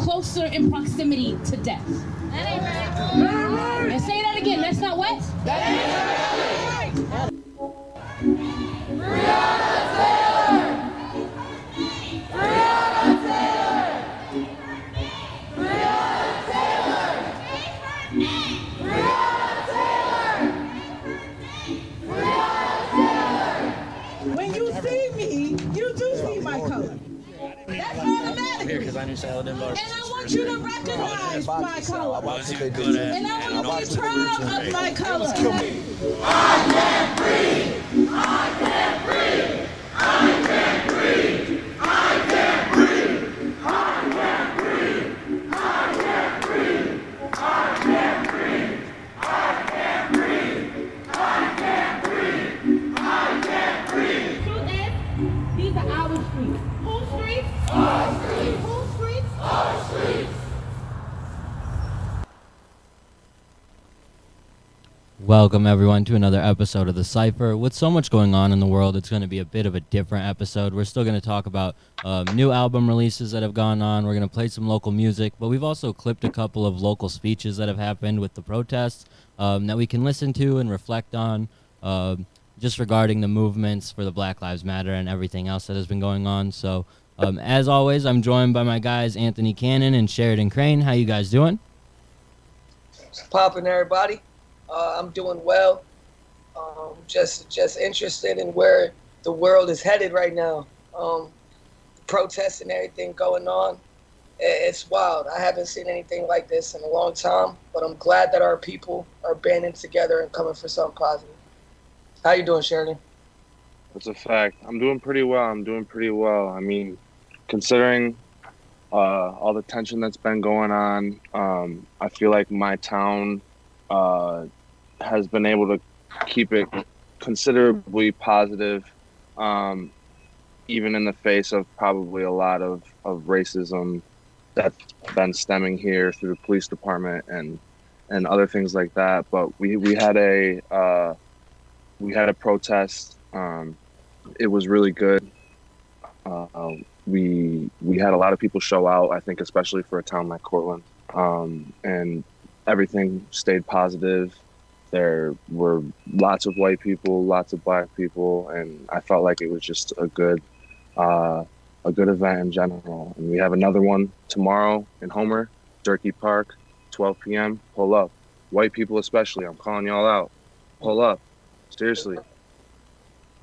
closer in proximity to death. And say that again, that's not what? When you see me, you do see my color. That's automatic. Here because I knew Sheridan. And I want you to recognize my color. And I want you to be proud of my color. I can't breathe. I can't breathe. I can't breathe. I can't breathe. I can't breathe. I can't breathe. I can't breathe. I can't breathe. I can't breathe. I can't breathe. Truth is, these are our streets. Whose streets? Our streets. Whose streets? Our streets. Welcome everyone to another episode of the Cypher. With so much going on in the world, it's going to be a bit of a different episode. We're still going to talk about new album releases that have gone on. We're going to play some local music, but we've also clipped a couple of local speeches that have happened with the protests that we can listen to and reflect on, just regarding the movements for the Black Lives Matter and everything else that has been going on. So as always, I'm joined by my guys Anthony Cannon and Sheridan Crane. How you guys doing? Popping, everybody. I'm doing well. Just interested in where the world is headed right now. Protests and everything going on. It's wild. I haven't seen anything like this in a long time, but I'm glad that our people are banding together and coming for something positive. How you doing, Sheridan? That's a fact. I'm doing pretty well. I mean, considering all the tension that's been going on, I feel like my town has been able to keep it considerably positive, even in the face of probably a lot of racism that's been stemming here through the police department and other things like that. But we had a protest. It was really good. We had a lot of people show out, I think, especially for a town like Cortland, and everything stayed positive. There were lots of white people, lots of black people, and I felt like it was just a good event in general. And we have another one tomorrow in Homer, Durkee Park, 12 p.m. Pull up. White people especially, I'm calling y'all out. Pull up. Seriously.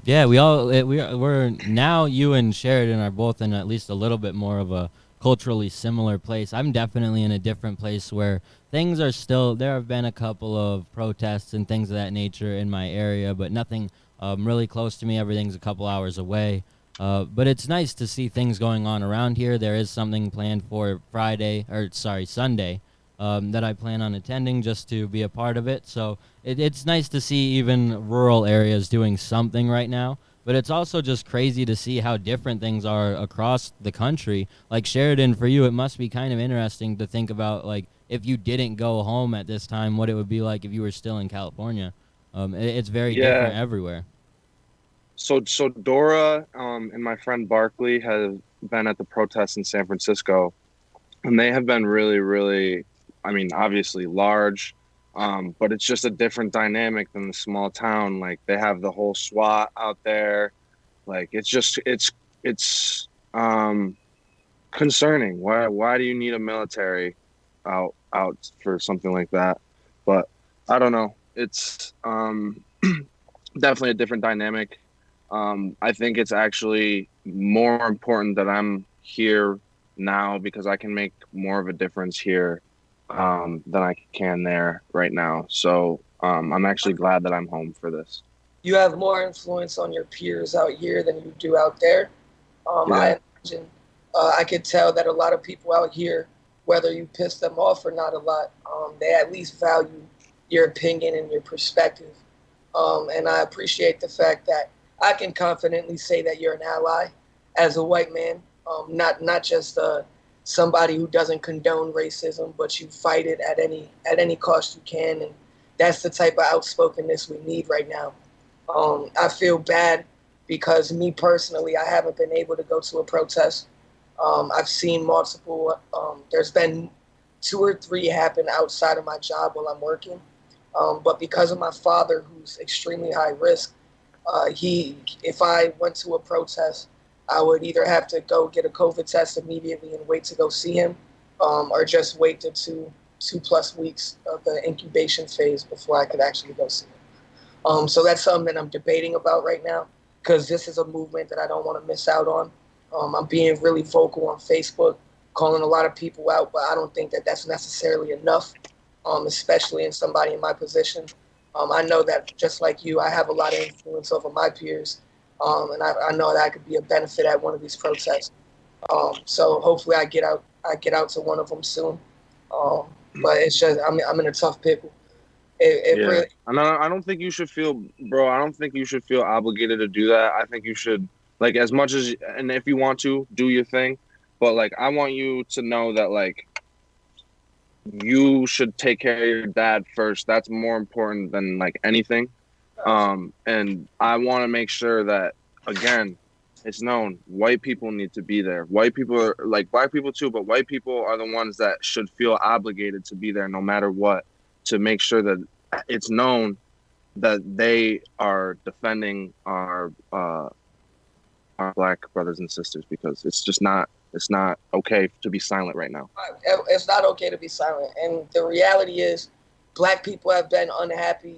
Yeah, we're now, you and Sheridan are both in at least a little bit more of a culturally similar place. I'm definitely in a different place where things are still, there have been a couple of protests and things of that nature in my area, but nothing really close to me. Everything's a couple hours away. But it's nice to see things going on around here. There is something planned for Sunday, that I plan on attending just to be a part of it. So it's nice to see even rural areas doing something right now. But it's also just crazy to see how different things are across the country. Like Sheridan, for you, it must be kind of interesting to think about, like, if you didn't go home at this time, what it would be like if you were still in California. It's very different everywhere. So Dora and my friend Barkley have been at the protests in San Francisco, and they have been really, really, I mean, obviously large, but it's just a different dynamic than the small town. Like, they have the whole SWAT out there. Like, it's concerning. Why do you need a military out for something like that? But I don't know. It's definitely a different dynamic. I think it's actually more important that I'm here now because I can make more of a difference here than I can there right now. So I'm actually glad that I'm home for this. You have more influence on your peers out here than you do out there. Yeah. I imagine, I could tell that a lot of people out here, whether you piss them off or not a lot, they at least value your opinion and your perspective. And I appreciate the fact that I can confidently say that you're an ally as a white man, not just somebody who doesn't condone racism, but you fight it at any cost you can. And that's the type of outspokenness we need right now. I feel bad because me personally, I haven't been able to go to a protest. I've seen multiple. There's been 2 or 3 happen outside of my job while I'm working. But because of my father, who's extremely high risk, if I went to a protest, I would either have to go get a COVID test immediately and wait to go see him, or just wait the 2+ weeks of the incubation phase before I could actually go see him. So that's something that I'm debating about right now, because this is a movement that I don't want to miss out on. I'm being really vocal on Facebook, calling a lot of people out, but I don't think that that's necessarily enough, especially in somebody in my position. I know that just like you, I have a lot of influence over my peers, and I know that I could be a benefit at one of these protests. So hopefully I get out to one of them soon. But it's just I'm in a tough pickle. It Yeah, really. and I don't think you should feel, bro. I don't think you should feel obligated to do that. I think you should, like, as much as, and if you want to, do your thing. But like, I want you to know that like you should take care of your dad first. That's more important than like anything. And I want to make sure that, again, it's known white people need to be there. White people are like black people too, but white people are the ones that should feel obligated to be there no matter what, to make sure that it's known that they are defending our black brothers and sisters, because it's not okay to be silent right now. It's not okay to be silent, and the reality is, black people have been unhappy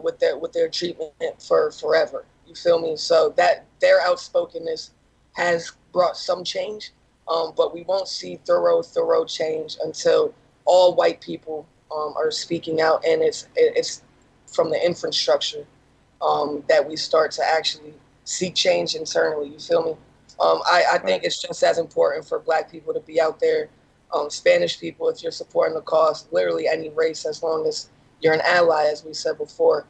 with their treatment for forever. You feel me? So that their outspokenness has brought some change, but we won't see thorough change until all white people are speaking out, and it's from the infrastructure that we start to actually seek change internally. You feel me? I think it's just as important for black people to be out there. Spanish people, if you're supporting the cause, literally any race, as long as you're an ally, as we said before.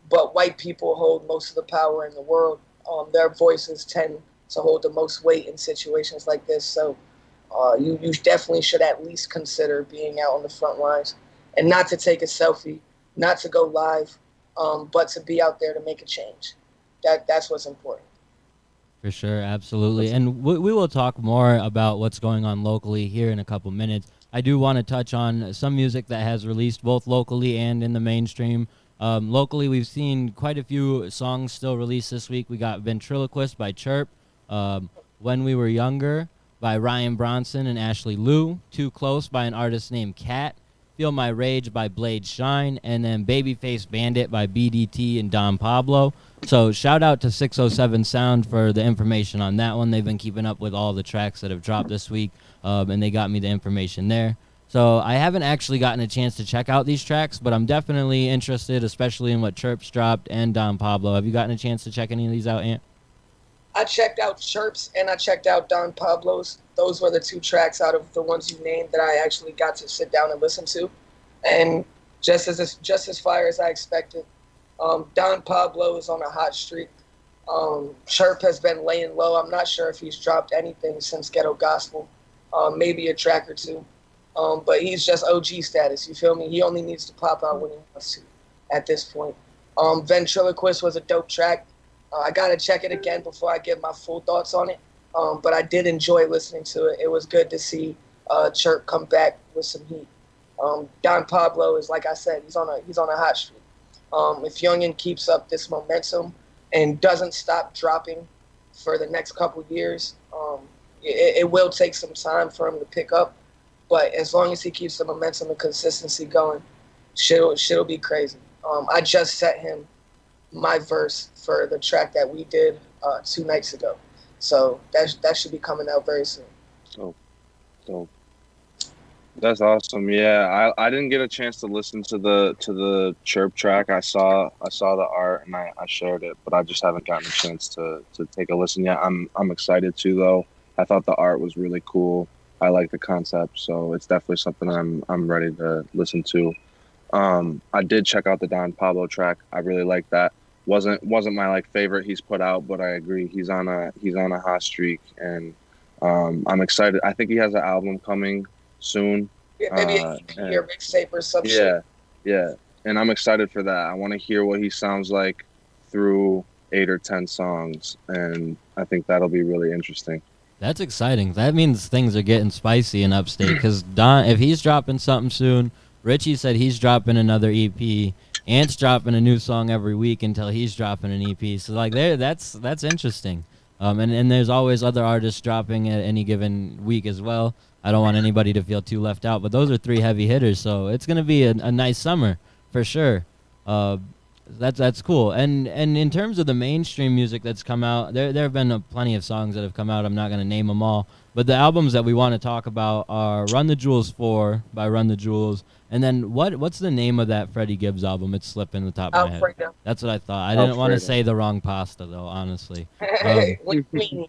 But white people hold most of the power in the world. Their voices tend to hold the most weight in situations like this. So you definitely should at least consider being out on the front lines, and not to take a selfie, not to go live, but to be out there to make a change. That's what's important. For sure, absolutely. And we will talk more about what's going on locally here in a couple minutes. I do want to touch on some music that has released both locally and in the mainstream. Locally, we've seen quite a few songs still released this week. We got Ventriloquist by Chirp, When We Were Younger by Ryan Bronson and Ashley Liu, Too Close by an artist named Cat, Feel My Rage by Blade Shine, and then Babyface Bandit by BDT and Don Pablo. So shout out to 607 Sound for the information on that one. They've been keeping up with all the tracks that have dropped this week, and they got me the information there. So I haven't actually gotten a chance to check out these tracks, but I'm definitely interested, especially in what Chirps dropped and Don Pablo. Have you gotten a chance to check any of these out, Ant? I checked out Chirps and I checked out Don Pablo's. Those were the 2 tracks out of the ones you named that I actually got to sit down and listen to, and just as fire as I expected. Don Pablo is on a hot streak. Chirp has been laying low. I'm not sure if he's dropped anything since Ghetto Gospel, maybe a track or 2, but he's just OG status. You feel me? He only needs to pop out when he wants to at this point. Ventriloquist was a dope track. I gotta check it again before I give my full thoughts on it. But I did enjoy listening to it. It was good to see Chirp come back with some heat. Don Pablo is, like I said, he's on a hot streak. If Youngin keeps up this momentum and doesn't stop dropping for the next couple of years, it will take some time for him to pick up. But as long as he keeps the momentum and consistency going, shit'll be crazy. I just sent him my verse for the track that we did 2 nights ago, so that should be coming out very soon. So that's awesome. Yeah, I didn't get a chance to listen to the Chirp track. I saw the art and I shared it, but I just haven't gotten a chance to take a listen yet. I'm excited to, though. I thought the art was really cool. I like the concept, so it's definitely something I'm ready to listen to. I did check out the Don Pablo track. I really like that. Wasn't my like favorite he's put out, but I agree he's on a hot streak, and I'm excited. I think he has an album coming soon. Yeah, maybe a EP or mixtape or some shit. Yeah, and I'm excited for that. I want to hear what he sounds like through 8 or 10 songs, and I think that'll be really interesting. That's exciting. That means things are getting spicy in upstate. Because Don, if he's dropping something soon, Richie said he's dropping another EP. Ant's dropping a new song every week until he's dropping an EP. So like, that's interesting. And there's always other artists dropping at any given week as well. I don't want anybody to feel too left out. But those are 3 heavy hitters, so it's gonna be a nice summer for sure. That's cool. And in terms of the mainstream music that's come out, there have been plenty of songs that have come out. I'm not going to name them all, but the albums that we want to talk about are Run the Jewels 4 by Run the Jewels, and then what's the name of that Freddie Gibbs album? It's slipping the top of my head. Alfredo. That's what I thought. I didn't want to say the wrong pasta though, honestly. What do you mean?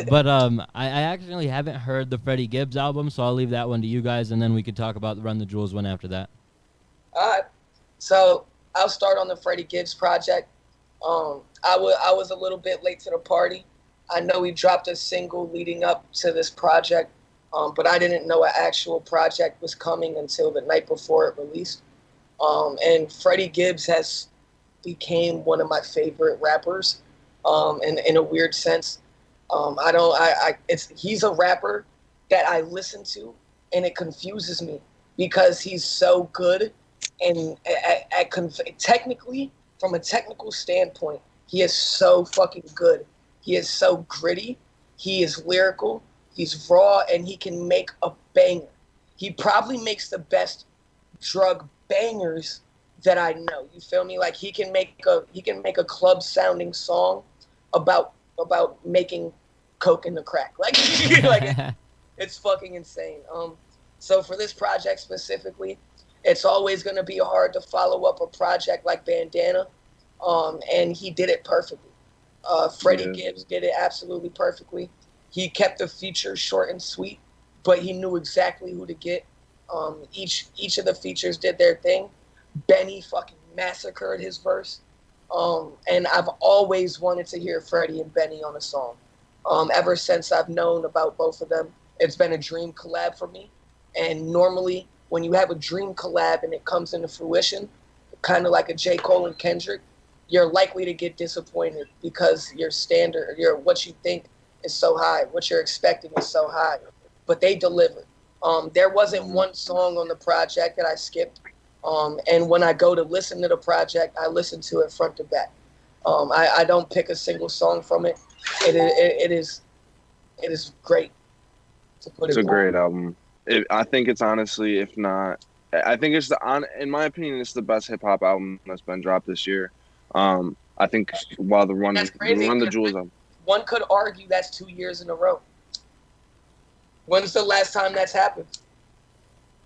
But I actually haven't heard the Freddie Gibbs album, so I'll leave that one to you guys, and then we could talk about the Run the Jewels one after that. So I'll start on the Freddie Gibbs project. I was a little bit late to the party. I know he dropped a single leading up to this project, but I didn't know an actual project was coming until the night before it released. And Freddie Gibbs has became one of my favorite rappers, in a weird sense. He's a rapper that I listen to, and it confuses me because he's so good. And technically, from a technical standpoint, he is so fucking good. He is so gritty. He is lyrical. He's raw, and he can make a banger. He probably makes the best drug bangers that I know. You feel me? Like he can make a club sounding song about making coke in the crack. Like it's fucking insane. So for this project specifically, it's always going to be hard to follow up a project like Bandana, and he did it perfectly. Freddie Gibbs did it absolutely perfectly. He kept the features short and sweet, but he knew exactly who to get. Each of the features did their thing. Benny fucking massacred his verse, and I've always wanted to hear Freddie and Benny on a song. Ever since I've known about both of them, it's been a dream collab for me, and normally, when you have a dream collab and it comes into fruition, kind of like a J. Cole and Kendrick, you're likely to get disappointed because your standard, what you think is so high, what you're expecting is so high. But they delivered. There wasn't one song on the project that I skipped. And when I go to listen to the project, I listen to it front to back. I don't pick a single song from it. It is great. It's a great album. I think it's honestly, if not, I think it's in my opinion, it's the best hip hop album that's been dropped this year. I think while the Run the Jewels album. One could argue that's 2 years in a row. When's the last time that's happened?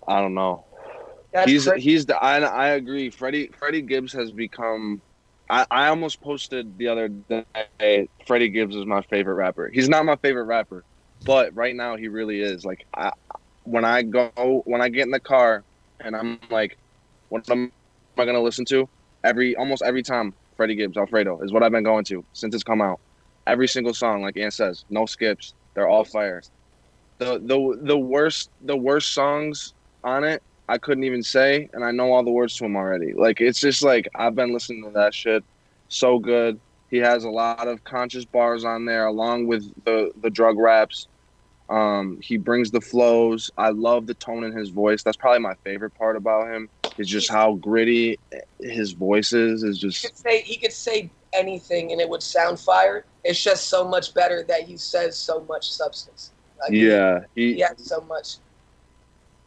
I don't know. I agree. Freddie Gibbs has become. I almost posted the other day. Freddie Gibbs is my favorite rapper. He's not my favorite rapper, but right now he really is. Like when I get in the car and I'm like, what am I gonna listen to? Almost every time, Freddie Gibbs, Alfredo is what I've been going to since it's come out. Every single song, like Ant says, no skips. They're all fire. The worst songs on it, I couldn't even say, and I know all the words to them already. Like it's just like I've been listening to that shit. So good. He has a lot of conscious bars on there, along with the drug raps. He brings the flows. I love the tone in his voice. That's probably my favorite part about him. Is just how gritty his voice is. He could say anything and it would sound fire. It's just so much better that he says so much substance. Like he has so much.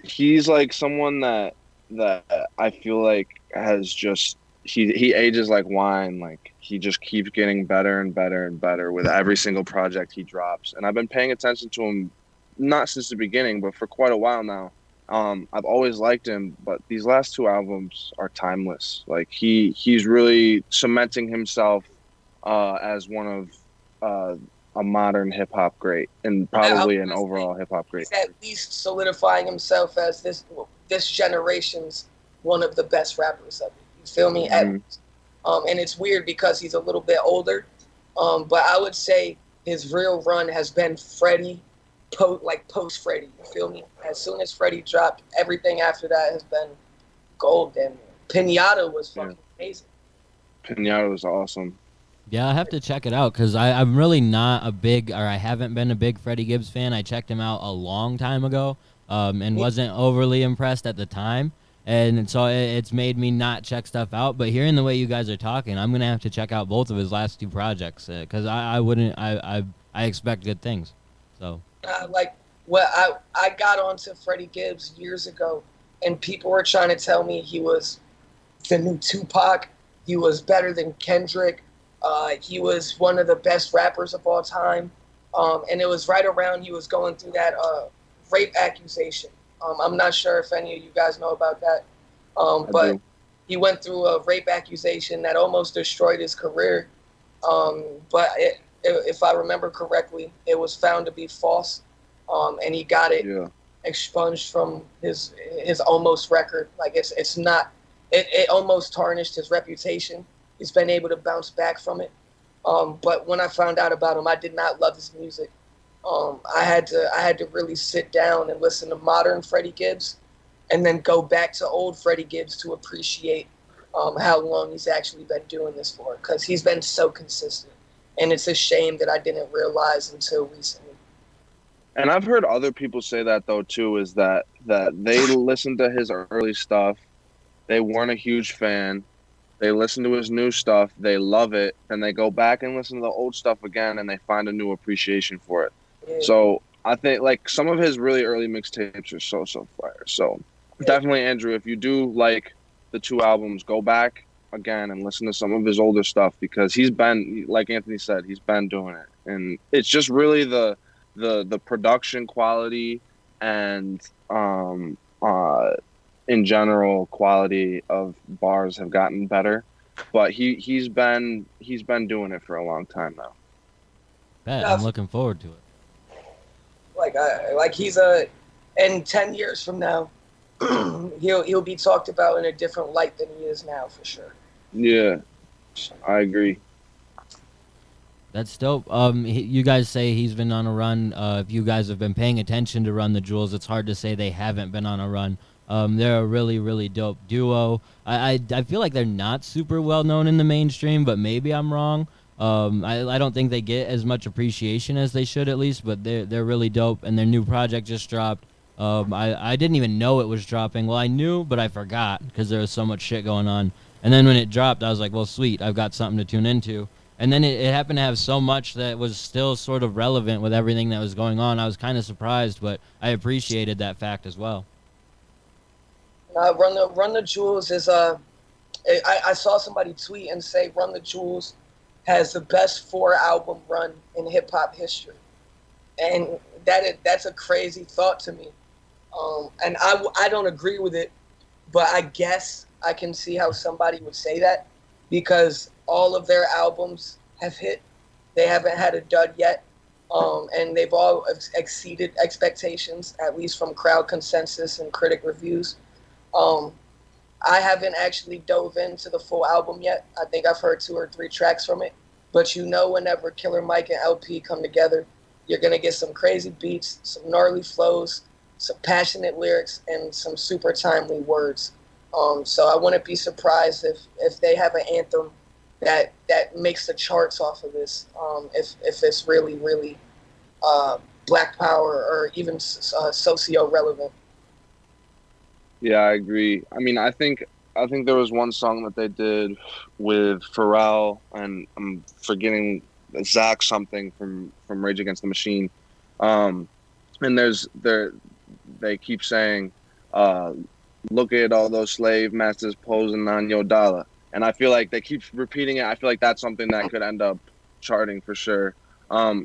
He's like someone that I feel like has just he ages like wine. Like he just keeps getting better and better and better with every single project he drops. And I've been paying attention to him not since the beginning, but for quite a while now. I've always liked him, but these last two albums are timeless. Like he's really cementing himself as one of a modern hip hop great and probably an overall hip hop great. He's at least solidifying himself as this generation's one of the best rappers of it. You feel me? Mm-hmm. And it's weird because he's a little bit older, but I would say his real run has been Freddie. Post Freddie, you feel me? As soon as Freddie dropped, everything after that has been gold. And Pinata was fucking amazing. Pinata was awesome. Yeah, I have to check it out because I'm really not a big, or I haven't been a big Freddie Gibbs fan. I checked him out a long time ago, and Me- wasn't overly impressed at the time, and so it's made me not check stuff out. But hearing the way you guys are talking, I'm gonna have to check out both of his last two projects because I wouldn't, I expect good things. So like, well, I got onto Freddie Gibbs years ago, and people were trying to tell me he was the new Tupac. He was better than Kendrick. He was one of the best rappers of all time. And it was right around he was going through that rape accusation. I'm not sure if any of you guys know about that. But do. he went through a rape accusation that almost destroyed his career. But if I remember correctly, it was found to be false. And he got it Yeah. expunged from his almost record. Like it's not. It almost tarnished his reputation. He's been able to bounce back from it. But when I found out about him, I did not love his music. I had to really sit down and listen to modern Freddie Gibbs, and then go back to old Freddie Gibbs to appreciate how long he's actually been doing this for. Because he's been so consistent, and it's a shame that I didn't realize until recently. And I've heard other people say that though too, is that they listened to his early stuff, they weren't a huge fan, they listen to his new stuff, they love it, and they go back and listen to the old stuff again and they find a new appreciation for it. Yeah, So I think like some of his really early mixtapes are so fire. So yeah, definitely, Andrew, if you do like the two albums, go back again and listen to some of his older stuff because he's been, like Anthony said, he's been doing it, and it's just really the production quality and in general quality of bars have gotten better. But he's been doing it for a long time now. bet I'm Stuff. looking forward to it. Like he's in 10 years from now, he'll be talked about in a different light than he is now for sure. Yeah, I agree. That's dope. You guys say he's been on a run. If you guys have been paying attention to Run the Jewels, it's hard to say they haven't been on a run. They're a really, really dope duo. I feel like they're not super well known in the mainstream, but maybe I'm wrong. I don't think they get as much appreciation as they should, at least, but they're really dope, and their new project just dropped. I didn't even know it was dropping. Well, I knew, but I forgot because there was so much shit going on. And then when it dropped, I was like, well, sweet, I've got something to tune into. And then it happened to have so much that was still sort of relevant with everything that was going on. I was kind of surprised, but I appreciated that fact as well. Run the Jewels is I saw somebody tweet and say Run the Jewels has the best 4-album run in hip hop history, and that's a crazy thought to me. And I don't agree with it, but I guess I can see how somebody would say that because all of their albums have hit. They haven't had a dud yet, and they've all exceeded expectations, at least from crowd consensus and critic reviews. Um, I haven't actually dove into the full album yet. I think I've heard 2 or 3 tracks from it. But whenever Killer Mike and LP come together, you're going to get some crazy beats, some gnarly flows, some passionate lyrics, and some super timely words. So I wouldn't be surprised if they have an anthem that makes the charts off of this, if it's really, really Black Power or even socio-relevant. Yeah, I agree. I mean, I think there was one song that they did with Pharrell, and I'm forgetting Zach something from Rage Against the Machine. And they keep saying, uh, "Look at all those slave masters posing on your dollar," and I feel like they keep repeating it. I feel like that's something that could end up charting for sure.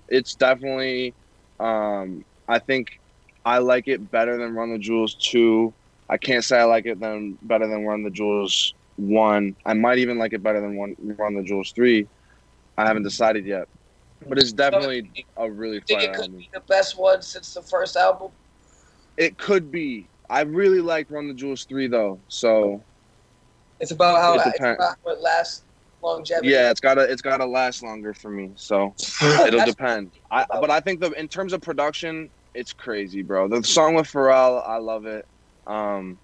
It's definitely, I think I like it better than Run the Jewels 2. I can't say I like it better than Run the Jewels 1. I might even like it better than Run the Jewels 3. I haven't decided yet, but it's So, definitely a really I think fire it could album. be the best one since the first album. It could be. I really like Run the Jewels 3 though, so It's about how it depends. it lasts longevity. Yeah, it's gotta last longer for me, so it'll depend. But I think in terms of production, it's crazy, bro. The song with Pharrell, I love it. Um,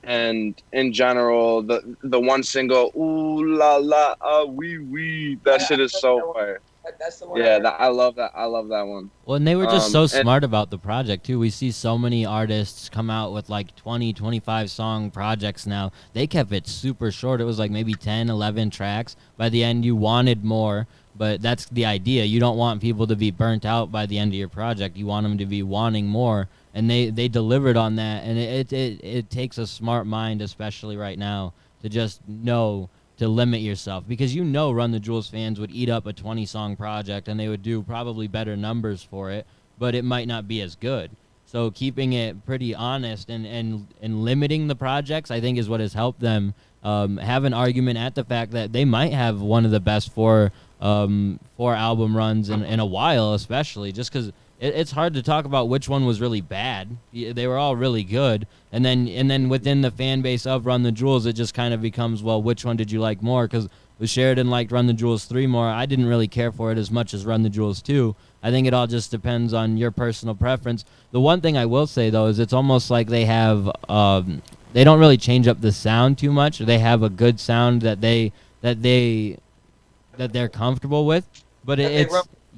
and in general, the one single "Ooh La La Wee Wee," that shit is so fire. That's the one I Yeah, heard. I love that. I love that one. Well, and they were just so And smart about the project, too. We see so many artists come out with like 20, 25 song projects now. They kept it super short. It was like maybe 10, 11 tracks. By the end, you wanted more, but that's the idea. You don't want people to be burnt out by the end of your project. You want them to be wanting more. And they delivered on that. And it takes a smart mind, especially right now, to just know to limit yourself, because Run the Jewels fans would eat up a 20 song project and they would do probably better numbers for it, but it might not be as good. So keeping it pretty honest and limiting the projects, I think, is what has helped them have an argument at the fact that they might have one of the best four album runs in a while, especially just because it's hard to talk about which one was really bad. They were all really good, and then within the fan base of Run the Jewels, it just kind of becomes, well, which one did you like more? Because Sheridan liked Run the Jewels 3 more. I didn't really care for it as much as Run the Jewels 2. I think it all just depends on your personal preference. The one thing I will say, though, is it's almost like they have they don't really change up the sound too much. They have a good sound that they're comfortable with, but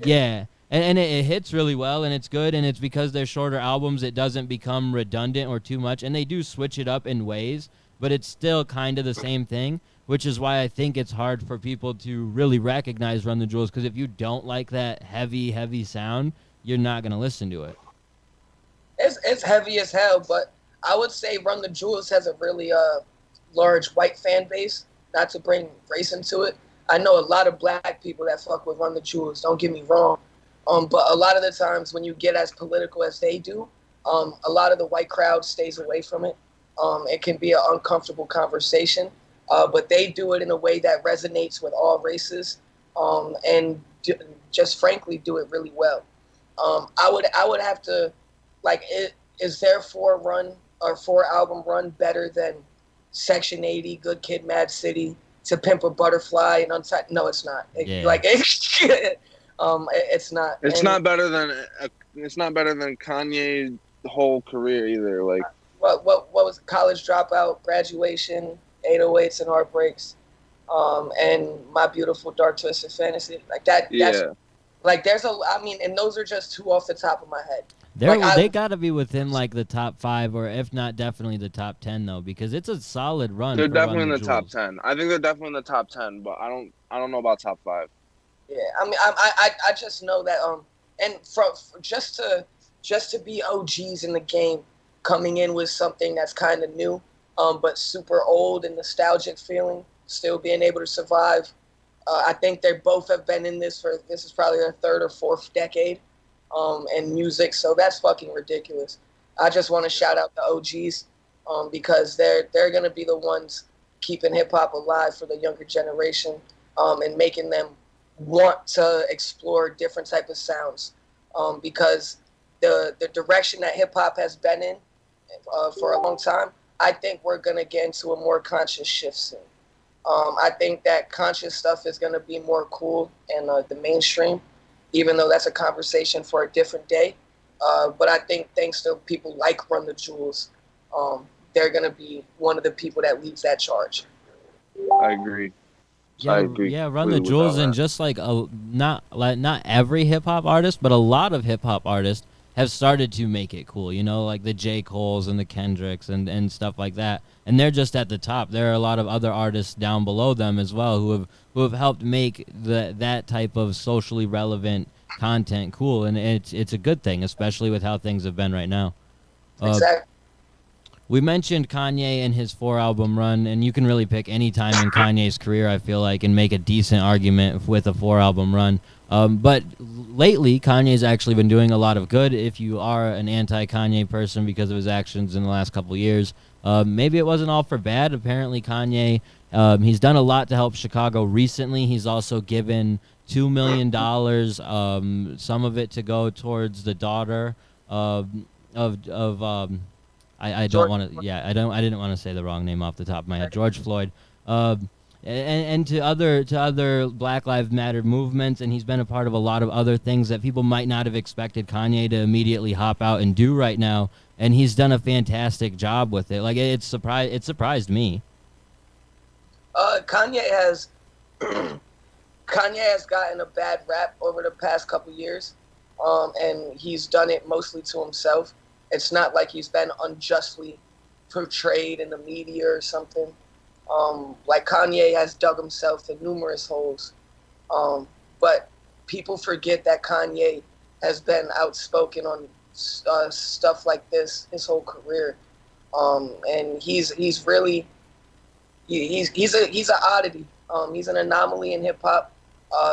yeah, and it hits really well, and it's good, and it's because they're shorter albums, it doesn't become redundant or too much, and they do switch it up in ways, but it's still kind of the same thing, which is why I think it's hard for people to really recognize Run the Jewels, because if you don't like that heavy sound, you're not going to listen to it. It's heavy as hell, but I would say Run the Jewels has a really large white fan base. Not to bring race into it, I know a lot of black people that fuck with Run the Jewels. Don't get me wrong, but a lot of the times when you get as political as they do, a lot of the white crowd stays away from it. It can be an uncomfortable conversation, but they do it in a way that resonates with all races, and just frankly do it really well. I would have to, like, is their 4 album run better than Section 80, Good Kid, Mad City, To Pimp a Butterfly, and Untitled? No, it's not. It's not. It's not better than Kanye's whole career either. Like, what was College Dropout, Graduation, 808s and Heartbreaks, and My Beautiful Dark Twisted Fantasy, like that. Yeah. Like and those are just 2 off the top of my head. They got to be within like the top 5, or if not, definitely the top 10 though, because it's a solid run. They're definitely in the top 10. I think they're definitely in the top 10, but I don't know about top 5. Yeah, I mean, I just know that and just to be OGs in the game, coming in with something that's kind of new, but super old and nostalgic feeling, still being able to survive. I think they both have been in this is probably their 3rd or 4th decade. And music, so that's fucking ridiculous. I just want to shout out the OGs, because they're gonna be the ones keeping hip hop alive for the younger generation, and making them want to explore different type of sounds, because the direction that hip hop has been in for a long time, I think we're gonna get into a more conscious shift soon. I think that conscious stuff is gonna be more cool in the mainstream, even though that's a conversation for a different day. But I think thanks to people like Run the Jewels, they're going to be one of the people that leads that charge. I agree. Yeah, Run the Jewels, and just like not every hip hop artist, but a lot of hip hop artists have started to make it cool. Like the J. Coles and the Kendricks and stuff like that. And they're just at the top. There are a lot of other artists down below them as well who have helped make that type of socially relevant content cool, and it's a good thing, especially with how things have been right now. Exactly. We mentioned Kanye and his 4-album run, and you can really pick any time in Kanye's career, I feel like, and make a decent argument with a 4-album run. But lately, Kanye's actually been doing a lot of good. If you are an anti-Kanye person because of his actions in the last couple of years, maybe it wasn't all for bad. Apparently, Kanye, he's done a lot to help Chicago recently. He's also given $2 million, some of it to go towards the daughter I don't want to. Yeah, I didn't want to say the wrong name off the top of my head. George Floyd. and to other Black Lives Matter movements, and he's been a part of a lot of other things that people might not have expected Kanye to immediately hop out and do right now, and he's done a fantastic job with it. Like it surprised me. Kanye has Kanye has gotten a bad rap over the past couple years, and he's done it mostly to himself. It's not like he's been unjustly portrayed in the media or something. Like Kanye has dug himself in numerous holes, but people forget that Kanye has been outspoken on stuff like this his whole career, and he's really he's an oddity. He's an anomaly in hip hop,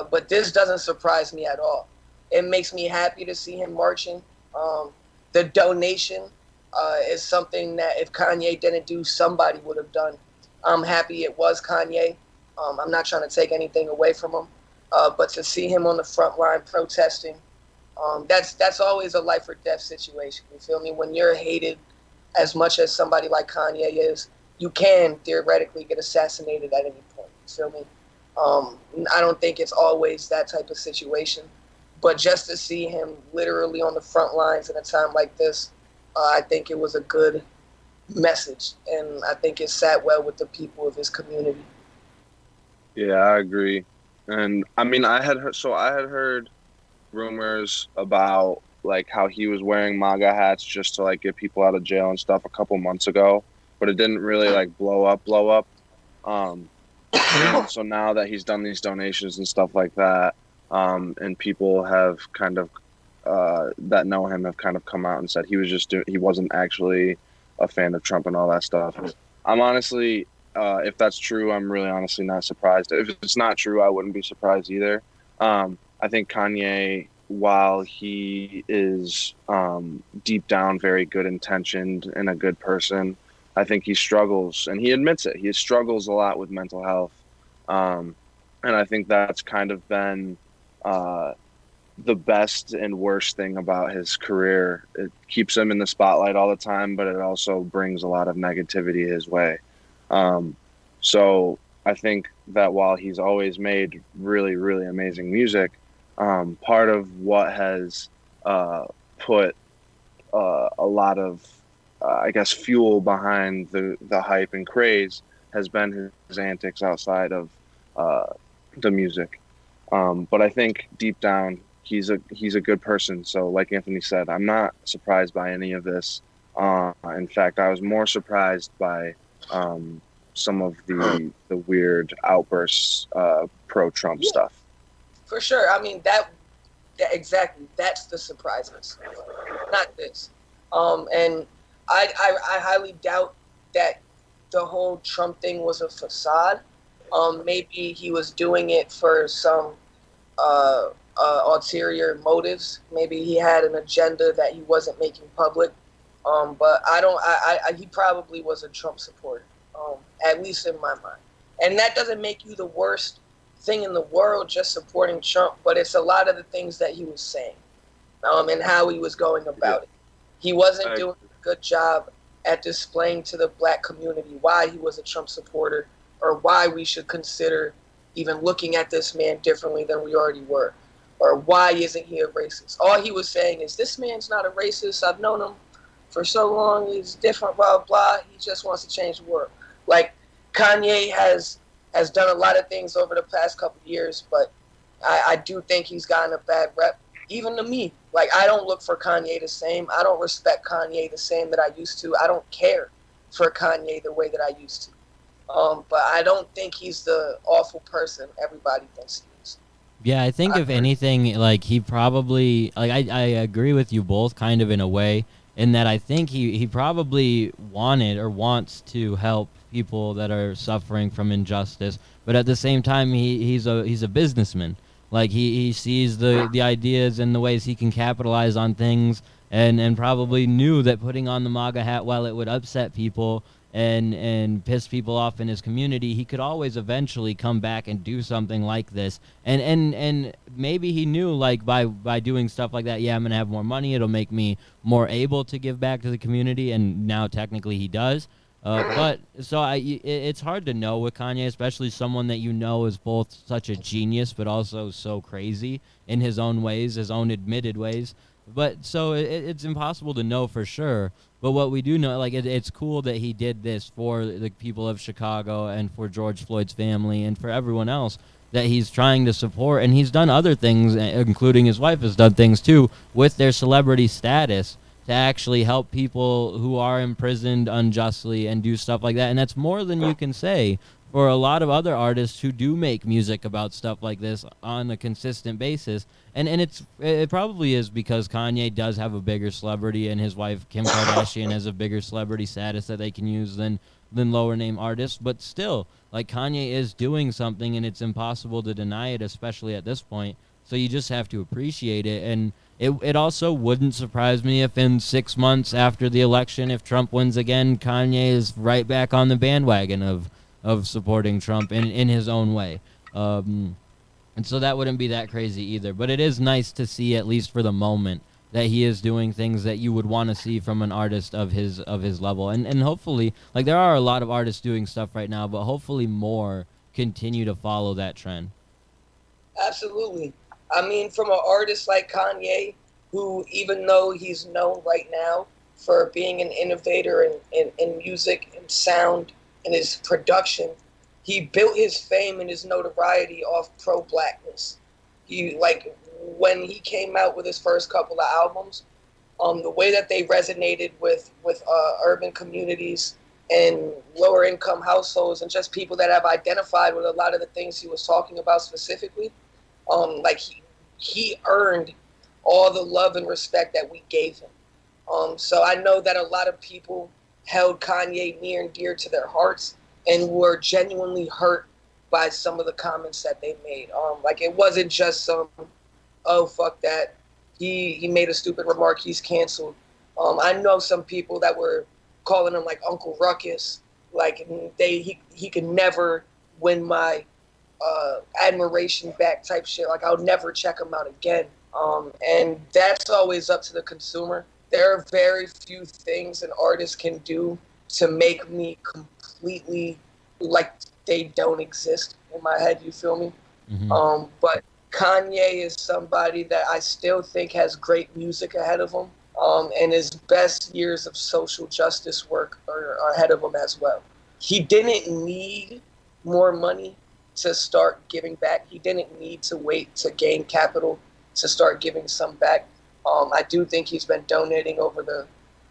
but this doesn't surprise me at all. It makes me happy to see him marching. The donation is something that if Kanye didn't do, somebody would have done. I'm happy it was Kanye. I'm not trying to take anything away from him, but to see him on the front line protesting, that's always a life or death situation. You feel me? When you're hated as much as somebody like Kanye is, you can theoretically get assassinated at any point. You feel me? I don't think it's always that type of situation, but just to see him literally on the front lines in a time like this, I think it was a good message, and I think it sat well with the people of his community. Yeah, I agree. And I mean, I had heard rumors about like how he was wearing MAGA hats just to like get people out of jail and stuff a couple months ago, but it didn't really like blow up. So now that he's done these donations and stuff like that, and people have kind of that know him have kind of come out and said he wasn't actually a fan of Trump and all that stuff. I'm honestly, if that's true, I'm really honestly not surprised. If it's not true, I wouldn't be surprised either. I think Kanye, while he is deep down very good intentioned and a good person, I think he struggles, and he admits it. He struggles a lot with mental health. And I think that's kind of been the best and worst thing about his career. It keeps him in the spotlight all the time, but it also brings a lot of negativity his way. So I think that while he's always made really, really amazing music, part of what has put a lot of, I guess, fuel behind the hype and craze has been his antics outside of the music. But I think deep down, he's a good person. So like Anthony said, I'm not surprised by any of this. In fact, I was more surprised by some of the weird outbursts pro-Trump stuff. For sure. I mean, that exactly, that's the surprising stuff, not this. And I highly doubt that the whole Trump thing was a facade. Maybe he was doing it for some ulterior motives. Maybe he had an agenda that he wasn't making public. But he probably was a Trump supporter, at least in my mind. And that doesn't make you the worst thing in the world just supporting Trump, but it's a lot of the things that he was saying, and how he was going about it. He wasn't doing a good job at displaying to the black community why he was a Trump supporter, or why we should consider even looking at this man differently than we already were, or why isn't he a racist. All he was saying is, this man's not a racist. I've known him for so long. He's different, blah, blah. He just wants to change the world. Like, Kanye has done a lot of things over the past couple of years, but I do think he's gotten a bad rep, even to me. Like, I don't look for Kanye the same. I don't respect Kanye the same that I used to. I don't care for Kanye the way that I used to. But I don't think he's the awful person everybody thinks he is. Yeah, I think if anything, like, he probably, like, I agree with you both kind of in a way, in that I think he probably wanted or wants to help people that are suffering from injustice, but at the same time he's a businessman. Like, he sees the ideas and the ways he can capitalize on things, and probably knew that putting on the MAGA hat, while it would upset people and piss people off in his community, he could always eventually come back and do something like this. And maybe he knew, like, by doing stuff like that, yeah, I'm gonna have more money, it'll make me more able to give back to the community, and now technically he does. But so it's hard to know with Kanye, especially someone that you know is both such a genius but also so crazy in his own ways, his own admitted ways. But so it's impossible to know for sure. But what we do know, like it's cool that he did this for the people of Chicago and for George Floyd's family and for everyone else that he's trying to support. And he's done other things, including his wife has done things too with their celebrity status to actually help people who are imprisoned unjustly and do stuff like that. And that's more than you can say for a lot of other artists who do make music about stuff like this on a consistent basis. And it probably is because Kanye does have a bigger celebrity and his wife Kim Kardashian has a bigger celebrity status that they can use than lower name artists. But still, like Kanye is doing something and it's impossible to deny it, especially at this point. So you just have to appreciate it. And it also wouldn't surprise me if in 6 months after the election, if Trump wins again, Kanye is right back on the bandwagon of supporting Trump in his own way. And so that wouldn't be that crazy either. But it is nice to see, at least for the moment, that he is doing things that you would want to see from an artist of his level. And hopefully, like there are a lot of artists doing stuff right now, but hopefully more continue to follow that trend. Absolutely. I mean, from an artist like Kanye, who, even though he's known right now for being an innovator in music and sound and his production, he built his fame and his notoriety off pro-blackness. He, like, when he came out with his first couple of albums, the way that they resonated with urban communities and lower income households and just people that have identified with a lot of the things he was talking about specifically, like he earned all the love and respect that we gave him. So I know that a lot of people held Kanye near and dear to their hearts and were genuinely hurt by some of the comments that they made. Like it wasn't just some, oh, fuck that, he made a stupid remark, he's canceled. I know some people that were calling him like Uncle Ruckus, like he could never win my admiration back type shit. Like I'll never check him out again. And that's always up to the consumer. There are very few things an artist can do to make me completely like they don't exist in my head. You feel me? Mm-hmm. But Kanye is somebody that I still think has great music ahead of him. And his best years of social justice work are ahead of him as well. He didn't need more money to start giving back. He didn't need to wait to gain capital to start giving some back. I do think he's been donating over the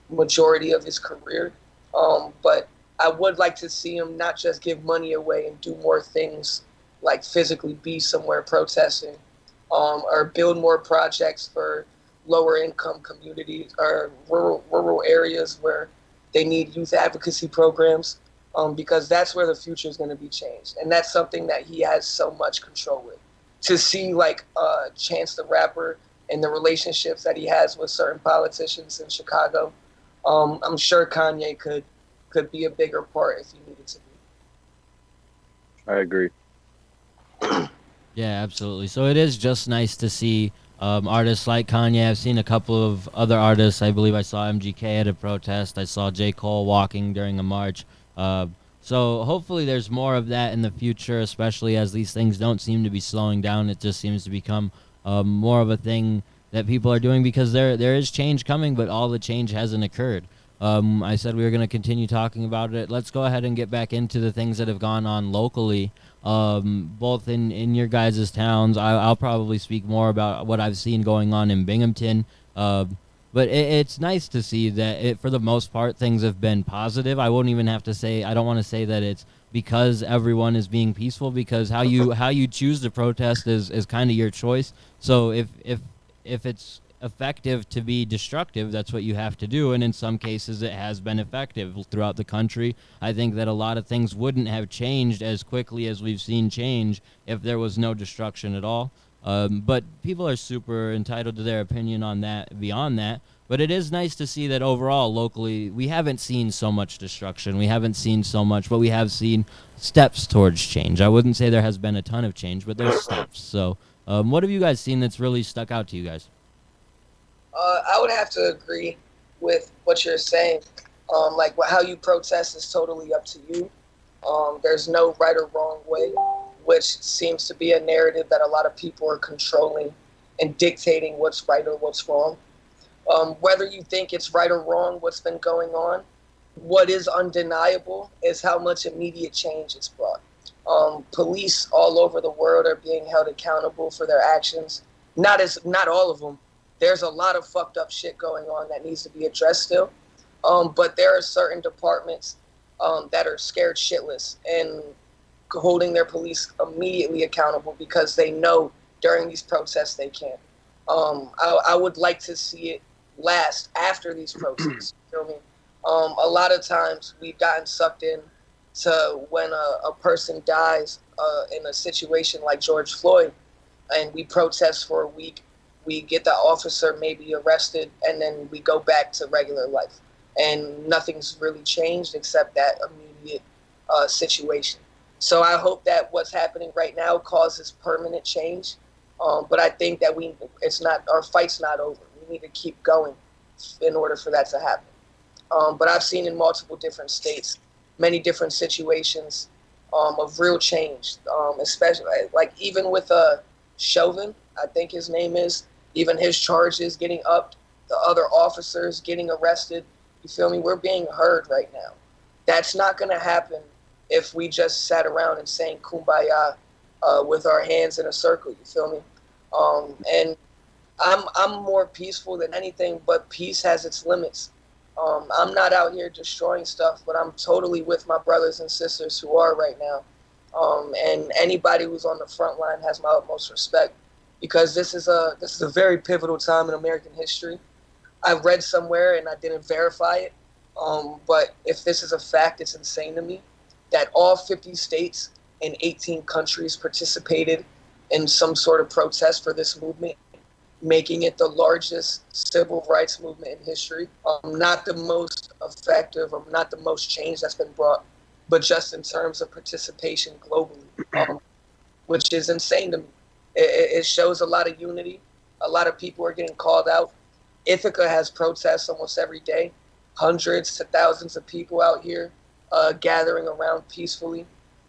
majority of his career. But I would like to see him not just give money away and do more things like physically be somewhere protesting, or build more projects for lower income communities or rural areas where they need youth advocacy programs, because that's where the future is going to be changed. And that's something that he has so much control with. To see like Chance the Rapper and the relationships that he has with certain politicians in Chicago, I'm sure Kanye could be a bigger part if he needed to be. I agree. Yeah, absolutely. So it is just nice to see artists like Kanye. I've seen a couple of other artists. I believe I saw MGK at a protest. I saw J. Cole walking during a march. So hopefully there's more of that in the future, especially as these things don't seem to be slowing down. It just seems to become more of a thing that people are doing because there is change coming, but all the change hasn't occurred. I said we were going to continue talking about it. Let's go ahead and get back into the things that have gone on locally, both in your guys' towns. I'll probably speak more about what I've seen going on in Binghamton. But it's nice to see that for the most part, things have been positive. I won't even have to say, I don't want to say that it's because everyone is being peaceful, because how you choose to protest is kind of your choice. So if it's effective to be destructive, that's what you have to do. And in some cases, it has been effective throughout the country. I think that a lot of things wouldn't have changed as quickly as we've seen change if there was no destruction at all. But people are super entitled to their opinion on that, beyond that. But it is nice to see that overall, locally, we haven't seen so much destruction. We haven't seen so much, but we have seen steps towards change. I wouldn't say there has been a ton of change, but there's steps. So what have you guys seen that's really stuck out to you guys? I would have to agree with what you're saying. Like how you protest is totally up to you. There's no right or wrong way, which seems to be a narrative that a lot of people are controlling and dictating what's right or what's wrong. Whether you think it's right or wrong, what's been going on, what is undeniable is how much immediate change it's brought. Police all over the world are being held accountable for their actions. Not all of them. There's a lot of fucked up shit going on that needs to be addressed still. But there are certain departments that are scared shitless and holding their police immediately accountable because they know during these protests they can. I would like to see it last after these protests. You feel me? A lot of times we've gotten sucked in to when a person dies in a situation like George Floyd, and we protest for a week. We get the officer maybe arrested, and then we go back to regular life. And nothing's really changed except that immediate situation. So I hope that what's happening right now causes permanent change. But I think that our fight's not over. We need to keep going in order for that to happen. But I've seen in multiple different states, many different situations of real change, especially like even with Chauvin, I think his name is, even his charges getting upped, the other officers getting arrested. You feel me? We're being heard right now. That's not going to happen if we just sat around and sang Kumbaya with our hands in a circle. You feel me? And I'm more peaceful than anything, but peace has its limits. I'm not out here destroying stuff, but I'm totally with my brothers and sisters who are right now. And anybody who's on the front line has my utmost respect, because this is a very pivotal time in American history. I read somewhere and I didn't verify it, but if this is a fact, it's insane to me that all 50 states and 18 countries participated in some sort of protest for this movement, making it the largest civil rights movement in history. Not the most effective or not the most change that's been brought, but just in terms of participation globally, which is insane to me. It shows a lot of unity. A lot of people are getting called out. Ithaca has protests almost every day. Hundreds to thousands of people out here gathering around peacefully.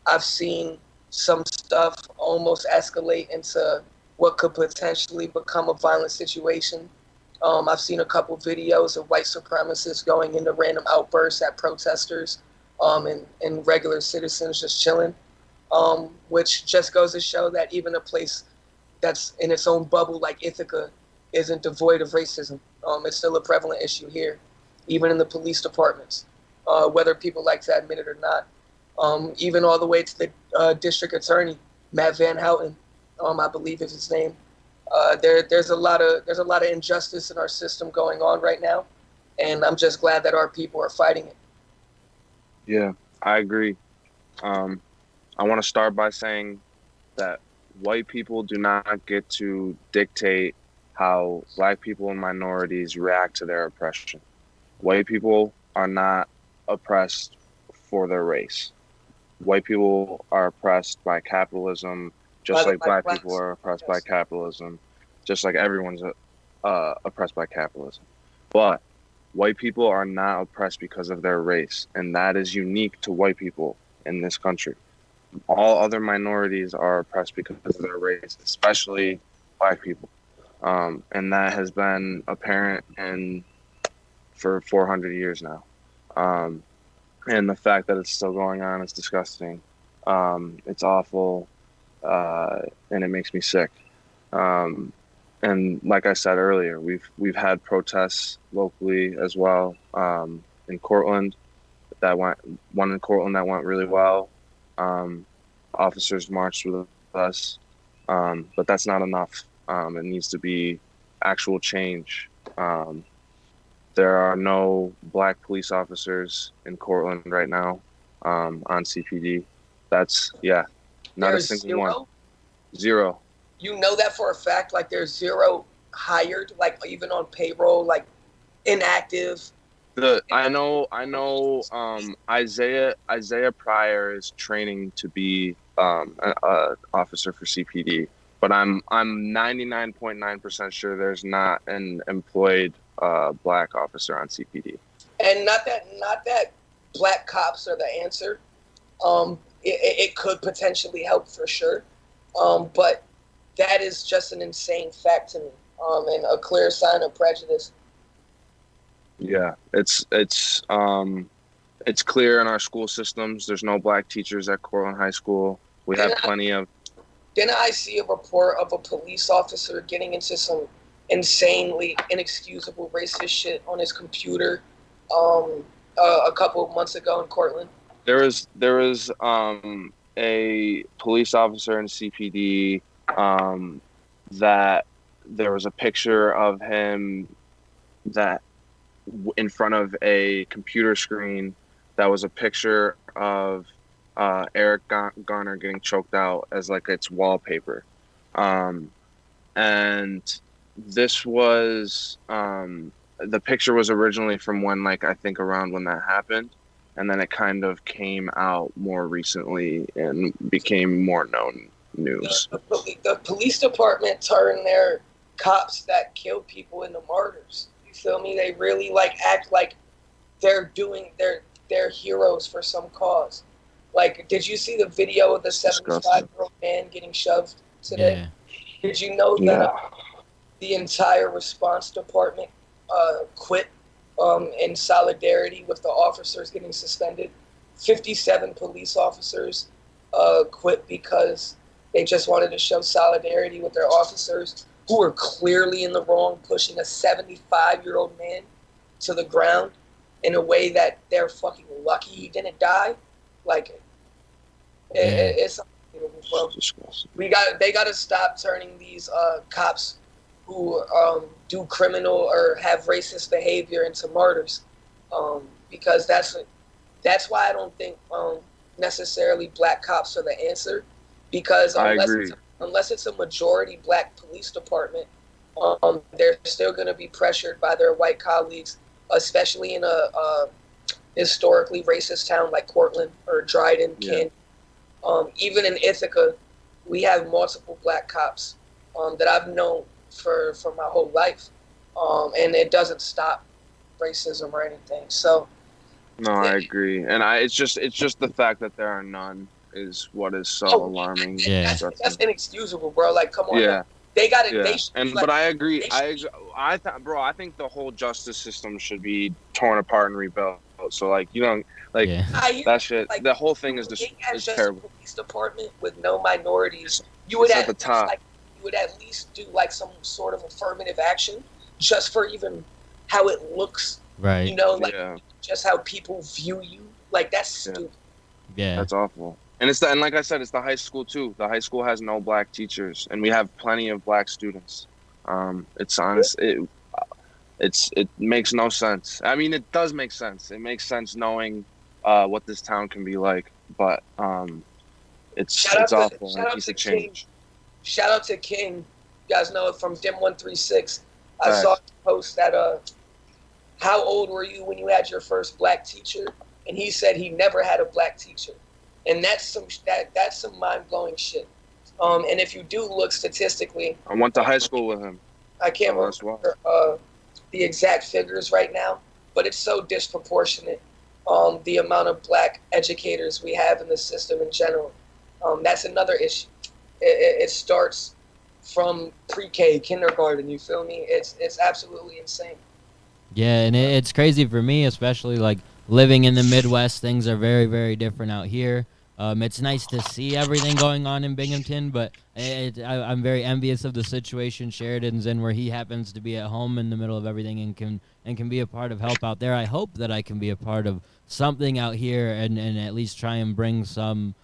I've seen some stuff almost escalate into what could potentially become a violent situation. I've seen a couple videos of white supremacists going into random outbursts at protesters and regular citizens just chilling, which just goes to show that even a place that's in its own bubble like Ithaca isn't devoid of racism. It's still a prevalent issue here, even in the police departments, whether people like to admit it or not. Even all the way to the district attorney, Matt Van Houten, I believe is his name. There's a lot of injustice in our system going on right now, and I'm just glad that our people are fighting it. Yeah, I agree. I want to start by saying that white people do not get to dictate how black people and minorities react to their oppression. White people are not oppressed for their race. White people are oppressed by capitalism, just like black people are oppressed by capitalism, just like everyone's oppressed by capitalism. But white people are not oppressed because of their race, and that is unique to white people in this country. All other minorities are oppressed because of their race, especially black people. And that has been apparent for 400 years now. And the fact that it's still going on is disgusting. It's awful, and it makes me sick. And like I said earlier, we've had protests locally as well. In Cortland, one in Cortland that went really well. Officers marched with us, but that's not enough. It needs to be actual change. There are no black police officers in Cortland right now on CPD. Not a single one. Zero. You know that for a fact? Like there's zero hired, like even on payroll, like inactive. I know. Isaiah Pryor is training to be an officer for CPD, but I'm 99.9% sure there's not an employed black officer on CPD. And not that black cops are the answer. It could potentially help for sure, but that is just an insane fact to me, and a clear sign of prejudice. Yeah, it's clear in our school systems. There's no black teachers at Cortland High School. We have plenty of. Didn't I see a report of a police officer getting into some insanely inexcusable racist shit on his computer a couple of months ago in Cortland? There was a police officer in CPD that there was a picture of him that in front of a computer screen that was a picture of Eric Garner getting choked out as like its wallpaper. And this was the picture was originally from when, like, I think around when that happened, and then it kind of came out more recently and became more known news. The police department turned their cops that kill people into martyrs. You feel me? They really like act like they're heroes for some cause. Like, did you see the video of the 75-year-old man getting shoved today? Yeah. Did you know that the entire response department quit in solidarity with the officers getting suspended? 57 police officers quit because they just wanted to show solidarity with their officers who were clearly in the wrong, pushing a 75-year-old man to the ground in a way that they're fucking lucky he didn't die. Like, it's unbelievable, bro. They got to stop turning these cops who do criminal or have racist behavior into martyrs, because that's why I don't think necessarily black cops are the answer, because unless it's a majority black police department, they're still going to be pressured by their white colleagues, especially in a historically racist town like Cortland or Dryden, Canton. Even in Ithaca, we have multiple black cops that I've known for my whole life, and it doesn't stop racism or anything. So, no, I agree, and it's just the fact that there are none is what is so alarming. Yeah, that's inexcusable, bro. Like, come on. Yeah. Now. They got it. Yeah. But I agree. I think the whole justice system should be torn apart and rebuilt. So, like, you know, like that shit. Like, the whole thing is terrible. Police department with no minorities. You would at the top. You would at least do like some sort of affirmative action, just for even how it looks. Right. You know, like just how people view you. Like, that's stupid. Yeah. That's awful. And and like I said, it's the high school too. The high school has no black teachers, and we have plenty of black students. It's honest. It makes no sense. I mean, it does make sense. It makes sense knowing what this town can be like, but it's awful. It needs to change. Shout out to King. You guys know it from Dim 136. I saw a post that how old were you when you had your first black teacher? And he said he never had a black teacher. And that's some mind-blowing shit. And if you do look statistically, I went to high school with him. I can't remember the exact figures right now, but it's so disproportionate, the amount of black educators we have in the system in general. That's another issue. It starts from pre-K, kindergarten, you feel me? It's absolutely insane. Yeah, and it's crazy for me, especially like living in the Midwest. Things are very, very different out here. It's nice to see everything going on in Binghamton, but I'm very envious of the situation Sheridan's in, where he happens to be at home in the middle of everything and can be a part of help out there. I hope that I can be a part of something out here and at least try and bring some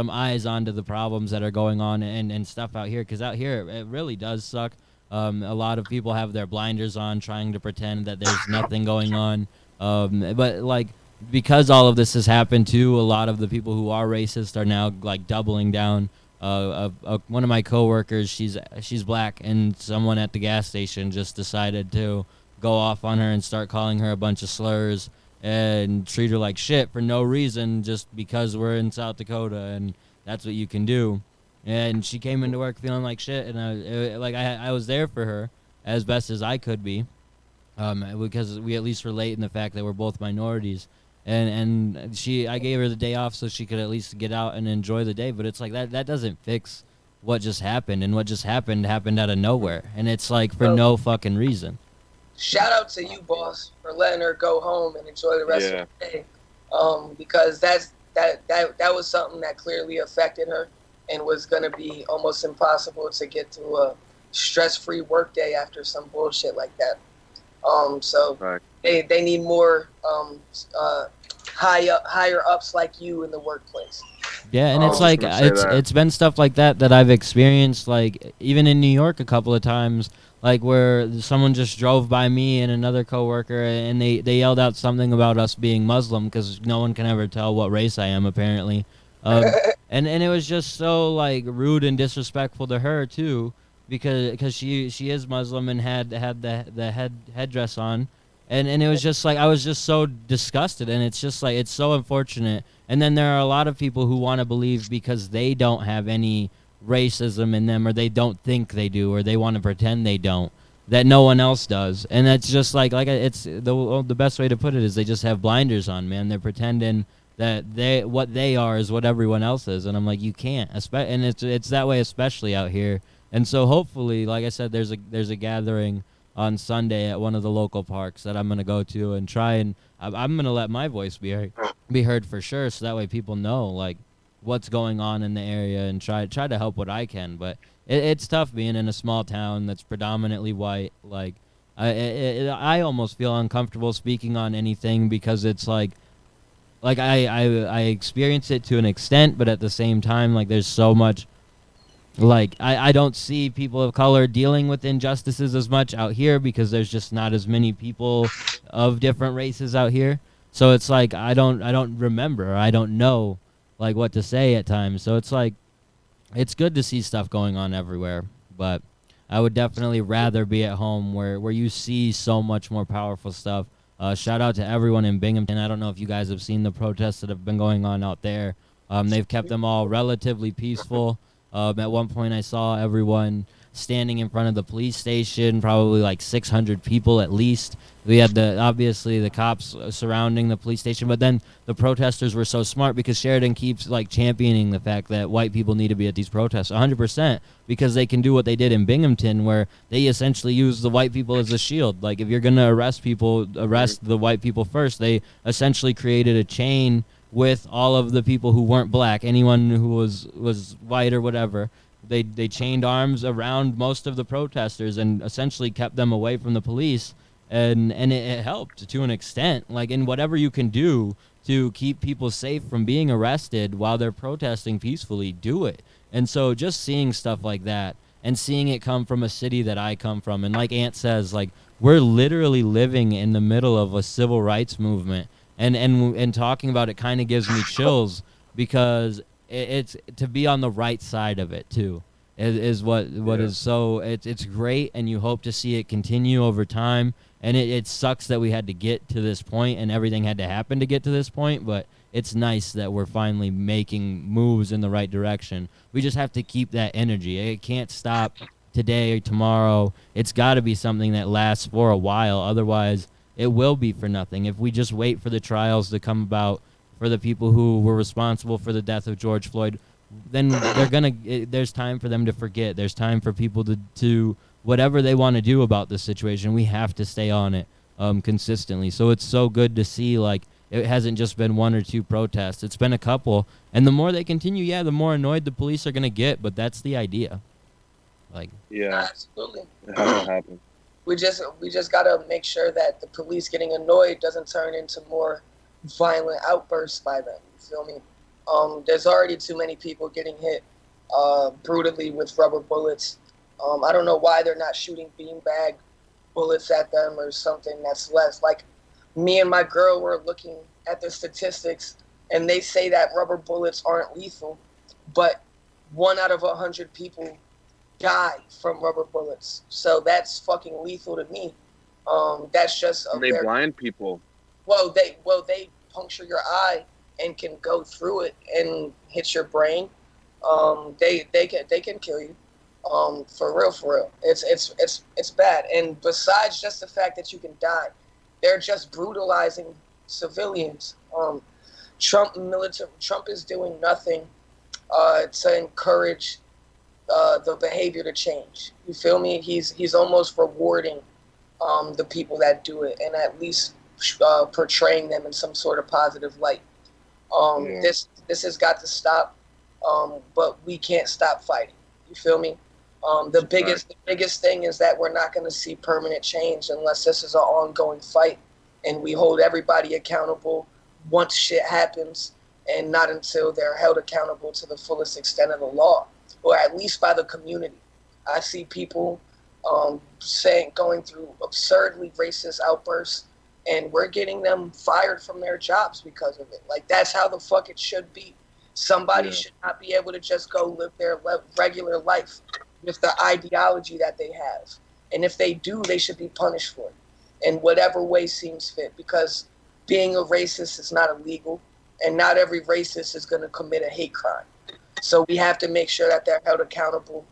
eyes onto the problems that are going on and stuff out here, because out here it really does suck. A lot of people have their blinders on, trying to pretend that there's nothing going on. But like, because all of this has happened too, a lot of the people who are racist are now like doubling down. One of my coworkers, she's black, and someone at the gas station just decided to go off on her and start calling her a bunch of slurs and treat her like shit for no reason, just because we're in South Dakota and that's what you can do. And she came into work feeling like shit, and I was there for her as best as I could be. because we at least relate in the fact that we're both minorities. And I gave her the day off so she could at least get out and enjoy the day. But it's like that doesn't fix what just happened, and what just happened out of nowhere, and it's like for no fucking reason. Shout out to you, boss, for letting her go home and enjoy the rest of the day. Because that was something that clearly affected her and was gonna be almost impossible to get through a stress-free work day after some bullshit like that. So Right. they need more higher ups like you in the workplace. Yeah, and it's was like gonna say that. it's been stuff like that I've experienced, like even in New York a couple of times, like where someone just drove by me and another coworker, and they yelled out something about us being Muslim, because no one can ever tell what race I am apparently, and it was just so like rude and disrespectful to her too, because she is Muslim and had the headdress on. And it was just like I was just so disgusted, and it's just like it's so unfortunate. And then there are a lot of people who want to believe because they don't have any racism in them, or they don't think they do, or they want to pretend they don't, that no one else does. And that's just like it's the best way to put it is they just have blinders on, man. They're pretending that what they are is what everyone else is, and I'm like, you can't. And it's that way especially out here. And so hopefully, like I said, there's a gathering on Sunday at one of the local parks that I'm gonna go to and try, and I'm gonna let my voice be heard for sure, so that way people know like what's going on in the area, and try to help what I can. But it's tough being in a small town that's predominantly white. Like I almost feel uncomfortable speaking on anything, because it's like I experience it to an extent, but at the same time, like there's so much. Like, I don't see people of color dealing with injustices as much out here, because there's just not as many people of different races out here. So it's like I don't remember, I don't know like what to say at times. So it's like it's good to see stuff going on everywhere, but I would definitely rather be at home where you see so much more powerful stuff. Shout out to everyone in Binghamton. I don't know if you guys have seen the protests that have been going on out there. They've kept them all relatively peaceful. At one point, I saw everyone standing in front of the police station, probably like 600 people at least. We had obviously the cops surrounding the police station, but then the protesters were so smart, because Sheridan keeps like championing the fact that white people need to be at these protests 100%, because they can do what they did in Binghamton, where they essentially use the white people as a shield. Like if you're going to arrest people, arrest the white people first. They essentially created a chain with all of the people who weren't black, anyone who was white or whatever. They chained arms around most of the protesters and essentially kept them away from the police, and it helped to an extent. Like, in whatever you can do to keep people safe from being arrested while they're protesting peacefully, do it. And so just seeing stuff like that, and seeing it come from a city that I come from, and like Ant says, like we're literally living in the middle of a civil rights movement. And talking about it kind of gives me chills, because it's to be on the right side of it too is what is so it's great, and you hope to see it continue over time. And it sucks that we had to get to this point and everything had to happen to get to this point, but it's nice that we're finally making moves in the right direction. We just have to keep that energy. It can't stop today or tomorrow. It's got to be something that lasts for a while, otherwise it will be for nothing. If we just wait for the trials to come about for the people who were responsible for the death of George Floyd, then there's time for them to forget. There's time for people to whatever they want to do about this situation. We have to stay on it consistently. So it's so good to see, like, it hasn't just been one or two protests. It's been a couple. And the more they continue, the more annoyed the police are going to get. But that's the idea. Like, Yeah, Absolutely. it has to happen. We just gotta make sure that the police getting annoyed doesn't turn into more violent outbursts by them. You feel me? There's already too many people getting hit brutally with rubber bullets. I don't know why they're not shooting beanbag bullets at them or something that's less. Like, me and my girl were looking at the statistics, and they say that rubber bullets aren't lethal, but 1 out of 100 people die from rubber bullets. So that's fucking lethal to me. That's just They blind people. Well, they puncture your eye and can go through it and hit your brain. They can kill you. For real, for real. It's bad. And besides just the fact that you can die, they're just brutalizing civilians. Trump is doing nothing to encourage the behavior to change. You feel me? He's almost rewarding the people that do it, and at least portraying them in some sort of positive light. This has got to stop, but we can't stop fighting. You feel me? The biggest thing is that we're not going to see permanent change unless this is an ongoing fight, and we hold everybody accountable once shit happens, and not until they're held accountable to the fullest extent of the law, or at least by the community. I see people going through absurdly racist outbursts, and we're getting them fired from their jobs because of it. Like, that's how the fuck it should be. Somebody should not be able to just go live their regular life with the ideology that they have. And if they do, they should be punished for it in whatever way seems fit, because being a racist is not illegal, and not every racist is going to commit a hate crime. So we have to make sure that they're held accountable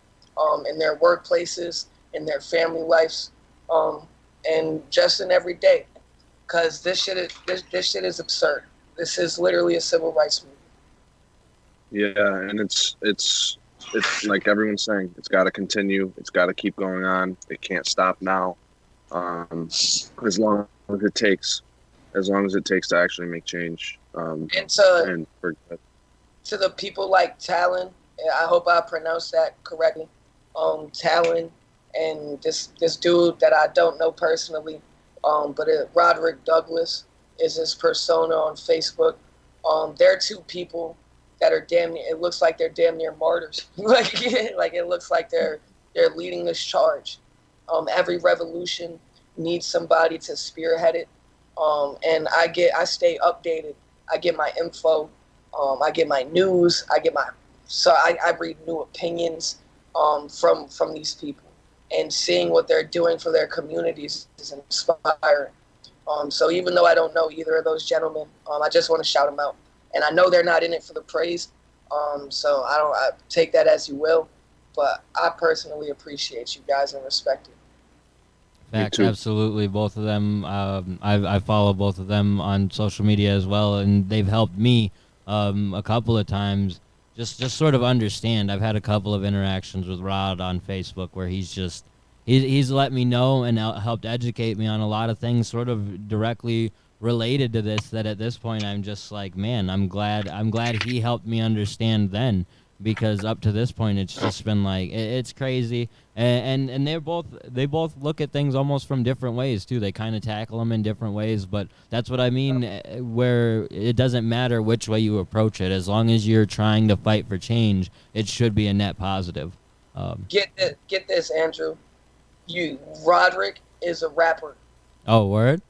in their workplaces, in their family lives, and just in every day. Because this shit is absurd. This is literally a civil rights movement. Yeah, and it's like everyone's saying, it's got to continue. It's got to keep going on. It can't stop now. As long as it takes to actually make change. And to the people like Talon, I hope I pronounced that correctly. Talon and this dude that I don't know personally, but Roderick Douglas is his persona on Facebook. They're two people that are it looks like they're damn near martyrs. like it looks like they're leading this charge. Every revolution needs somebody to spearhead it. And I stay updated. I get my info. I get my news. I read new opinions from these people, and seeing what they're doing for their communities is inspiring. So even though I don't know either of those gentlemen, I just want to shout them out. And I know they're not in it for the praise, so I take that as you will. But I personally appreciate you guys and respect it. Facts, absolutely. Both of them, I follow both of them on social media as well, and they've helped me a couple of times just sort of understand. I've had a couple of interactions with Rod on Facebook where he's let me know and helped educate me on a lot of things sort of directly related to this, that at this point I'm just like, man, I'm glad he helped me understand then, because up to this point it's just been like it's crazy, and they both look at things almost from different ways too. They kind of tackle them in different ways, but that's what I mean, where it doesn't matter which way you approach it, as long as you're trying to fight for change, it should be a net positive. Get this, Andrew. Roderick is a rapper. Oh, word?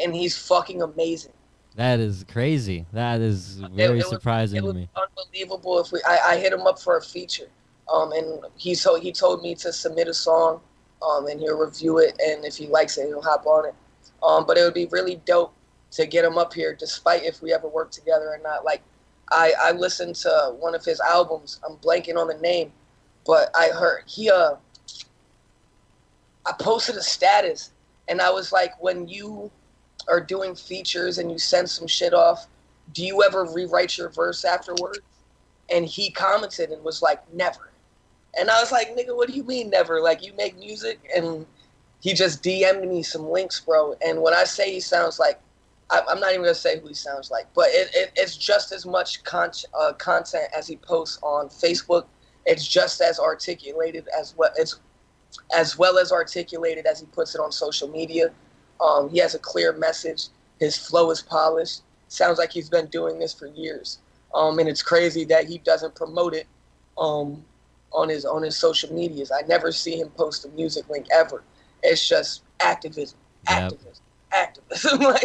And he's fucking amazing. That is crazy. That is very surprising to me. It was unbelievable. If I hit him up for a feature, and he told me to submit a song, and he'll review it, and if he likes it, he'll hop on it. But it would be really dope to get him up here, despite if we ever work together or not. Like, I listened to one of his albums. I'm blanking on the name, but I heard I posted a status, and I was like, when you are doing features and you send some shit off, do you ever rewrite your verse afterwards? And he commented and was like, never. And I was like, nigga, what do you mean never? Like, you make music? And he just DM'd me some links, bro. And when I say he sounds like, I'm not even going to say who he sounds like, but it's just as much content as he posts on Facebook. It's just as articulated as well as articulated as he puts it on social media. He has a clear message. His flow is polished. Sounds like he's been doing this for years. And it's crazy that he doesn't promote it on his social medias. I never see him post a music link ever. It's just activism.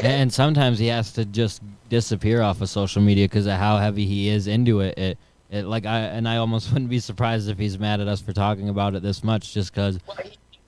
And sometimes he has to just disappear off of social media because of how heavy he is into it. I almost wouldn't be surprised if he's mad at us for talking about it this much, just because. Well,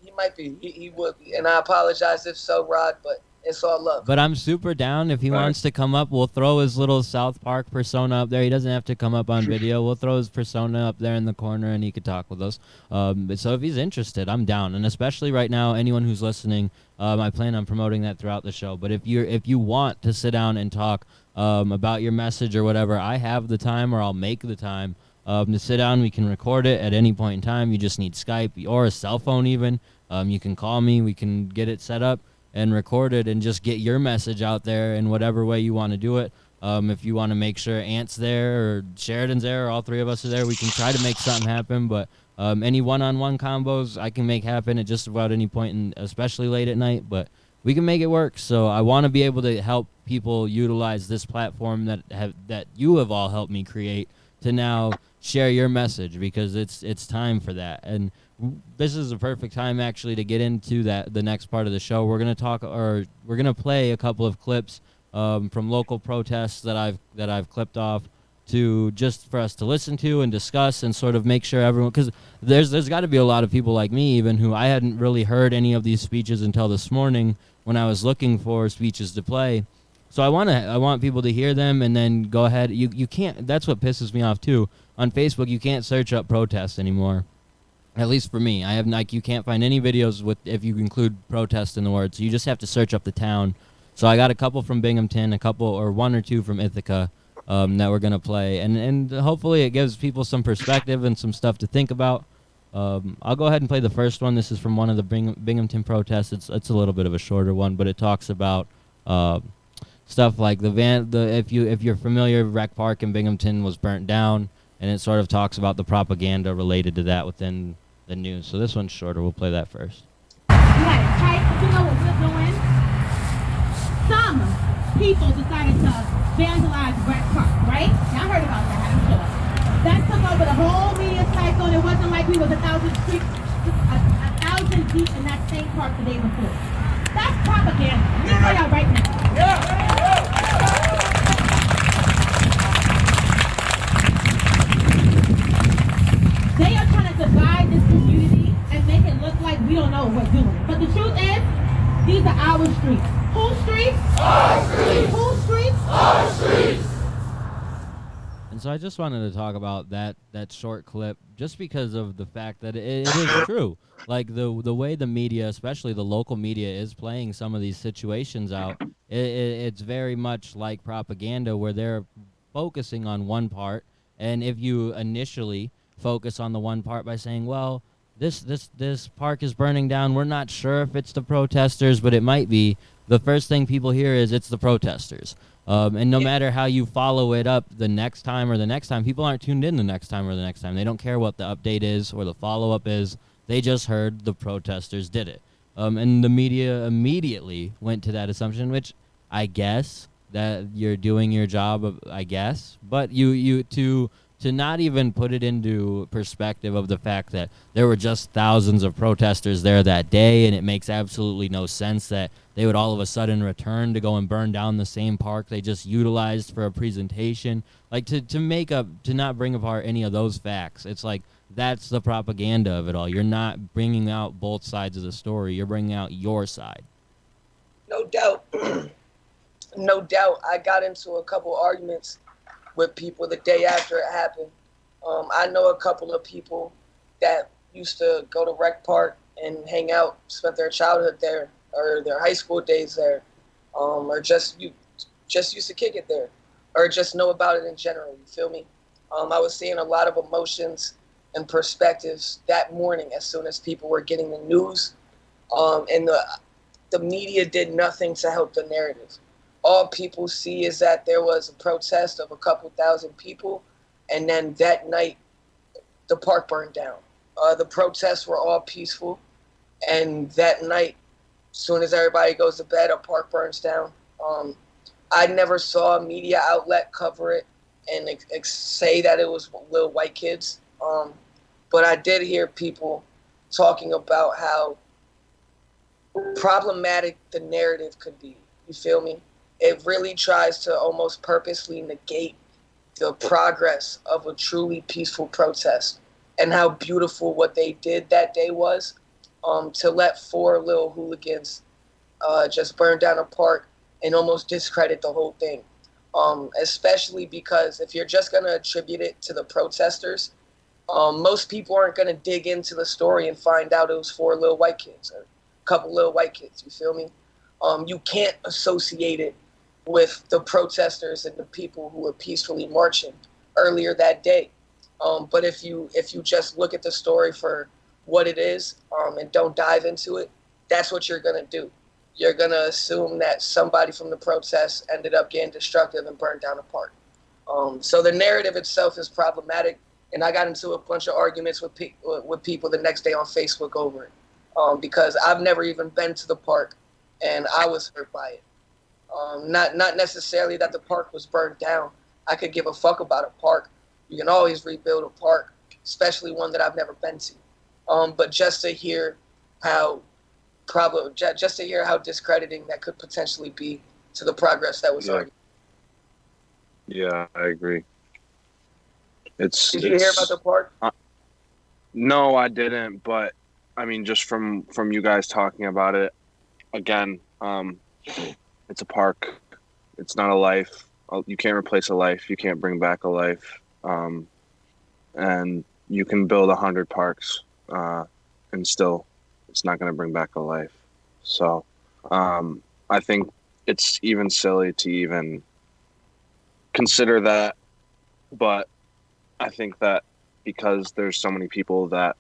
he might be. He would be. And I apologize if so, Rod, but It's all love. But I'm super down. If he Right. wants to come up, we'll throw his little South Park persona up there. He doesn't have to come up on video. We'll throw his persona up there in the corner, and he could talk with us. So if he's interested, I'm down. And especially right now, anyone who's listening, I plan on promoting that throughout the show. But if you want to sit down and talk about your message or whatever, I have the time, or I'll make the time to sit down. We can record it at any point in time. You just need Skype or a cell phone even. You can call me. We can get it set up and record it and just get your message out there in whatever way you want to do it. If you want to make sure Ant's there or Sheridan's there or all three of us are there, we can try to make something happen. But any one-on-one combos I can make happen at just about any point, and especially late at night. But we can make it work. So I want to be able to help people utilize this platform that you have all helped me create to now share your message, because it's time for that. And this is a perfect time actually to get into the next part of the show. We're gonna play a couple of clips from local protests that I've clipped off to just for us to listen to and discuss and sort of make sure everyone, because there's got to be a lot of people like me even who I hadn't really heard any of these speeches until this morning when I was looking for speeches to play. So I want people to hear them and then go ahead. You can't. That's what pisses me off too. On Facebook, you can't search up protests anymore. At least for me, I have you can't find any videos with if you include protest in the word. So you just have to search up the town. So I got a couple from Binghamton, one or two from Ithaca that we're gonna play, and hopefully it gives people some perspective and some stuff to think about. I'll go ahead and play the first one. This is from one of the Binghamton protests. It's a little bit of a shorter one, but it talks about stuff like if you're familiar, Rec Park in Binghamton was burnt down, and it sort of talks about the propaganda related to that within the news. So this one's shorter. We'll play that first. You had it tight, but you know what we're doing? Some people decided to vandalize Rec Park, right? Y'all heard about that, I'm sure. That took over the whole media cycle, and it wasn't like we was 1,000 deep in that same park the day before. That's propaganda. Let me tell y'all right now. They are trying to divide this community and make it look like we don't know what we're doing. But the truth is, these are our streets. Whose streets? Our streets. Whose streets? Our streets. And so I just wanted to talk about that short clip just because of the fact that it is true. Like the way the media, especially the local media, is playing some of these situations out, it's very much like propaganda where they're focusing on one part. And if you initially focus on the one part by saying, well, this park is burning down, we're not sure if it's the protesters, but it might be, the first thing people hear is it's the protesters. And no matter how you follow it up the next time, people aren't tuned in the next time or the next time. They don't care what the update is or the follow-up is. They just heard the protesters did it. And the media immediately went to that assumption, which I guess that you're doing your job, I guess. But to not even put it into perspective of the fact that there were just thousands of protesters there that day, and it makes absolutely no sense that they would all of a sudden return to go and burn down the same park they just utilized for a presentation. Like to not bring apart any of those facts. It's like that's the propaganda of it all. You're not bringing out both sides of the story. You're bringing out your side. No doubt. No doubt. I got into a couple arguments with people the day after it happened. I know a couple of people that used to go to Rec Park and hang out, spent their childhood there or their high school days there, or just used to kick it there, or just know about it in general. You feel me? I was seeing a lot of emotions and perspectives that morning as soon as people were getting the news, and the media did nothing to help the narrative. All people see is that there was a protest of a couple thousand people, and then that night, the park burned down. The protests were all peaceful, and that night, as soon as everybody goes to bed, a park burns down. I never saw a media outlet cover it and say that it was little white kids, but I did hear people talking about how problematic the narrative could be. You feel me? It really tries to almost purposely negate the progress of a truly peaceful protest and how beautiful what they did that day was, to let four little hooligans just burn down a park and almost discredit the whole thing. Especially because if you're just going to attribute it to the protesters, most people aren't going to dig into the story and find out it was 4 little white kids or a couple little white kids. You feel me? You can't associate it with the protesters and the people who were peacefully marching earlier that day. But if you just look at the story for what it is, and don't dive into it, that's what you're gonna do. You're gonna assume that somebody from the protests ended up getting destructive and burned down a park. So the narrative itself is problematic, and I got into a bunch of arguments with people the next day on Facebook over it, because I've never even been to the park, and I was hurt by it. Not necessarily that the park was burned down. I could give a fuck about a park. You can always rebuild a park, especially one that I've never been to. But just to hear how discrediting that could potentially be to the progress that was already. Yeah, I agree. Did you hear about the park? No, I didn't. But I mean, just from you guys talking about it, again, it's a park. It's not a life. You can't replace a life. You can't bring back a life. And you can build 100 parks, and still, it's not going to bring back a life. So, I think it's even silly to even consider that. But I think that because there's so many people that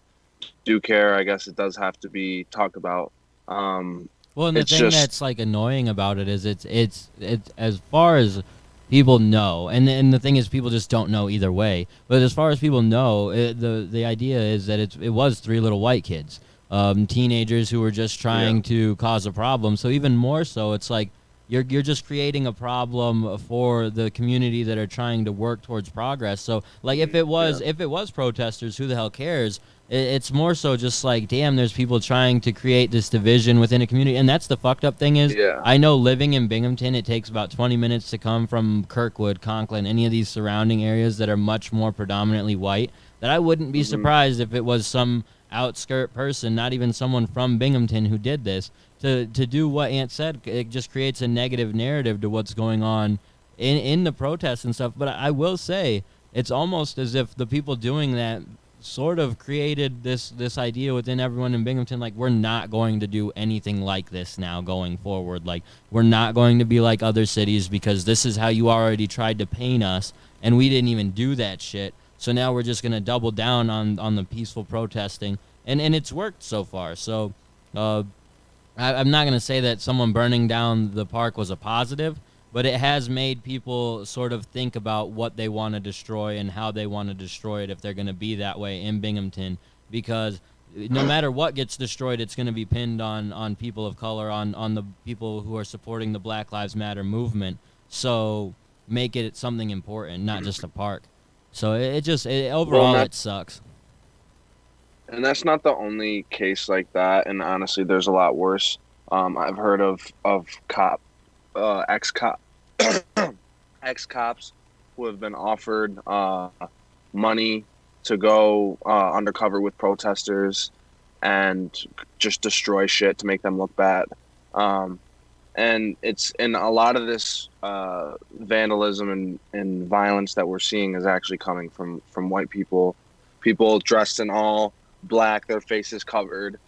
do care, I guess it does have to be talked about. Well, and the thing that's like annoying about it is it's as far as people know, and the thing is people just don't know either way. But as far as people know, the idea is that it was 3 little white kids, teenagers who were just trying to cause a problem. So even more so, it's like you're just creating a problem for the community that are trying to work towards progress. So like if it was protesters, who the hell cares? It's more so just like, damn, there's people trying to create this division within a community. And that's the fucked up thing is, I know living in Binghamton, it takes about 20 minutes to come from Kirkwood, Conklin, any of these surrounding areas that are much more predominantly white, that I wouldn't be surprised if it was some outskirt person, not even someone from Binghamton who did this. To do what Ant said, it just creates a negative narrative to what's going on in the protests and stuff. But I will say, it's almost as if the people doing that sort of created this idea within everyone in Binghamton, like, we're not going to do anything like this now going forward. Like, we're not going to be like other cities because this is how you already tried to paint us, and we didn't even do that shit. So now we're just going to double down on the peaceful protesting. And it's worked so far. So I'm not going to say that someone burning down the park was a positive, but it has made people sort of think about what they want to destroy and how they want to destroy it if they're going to be that way in Binghamton. Because no matter what gets destroyed, it's going to be pinned on people of color, on the people who are supporting the Black Lives Matter movement. So make it something important, not just a park. So overall, it sucks. And that's not the only case like that. And honestly, there's a lot worse. I've heard of ex-cops who have been offered money to go undercover with protesters and just destroy shit to make them look bad. And a lot of this vandalism and violence that we're seeing is actually coming from white people dressed in all black, their faces covered,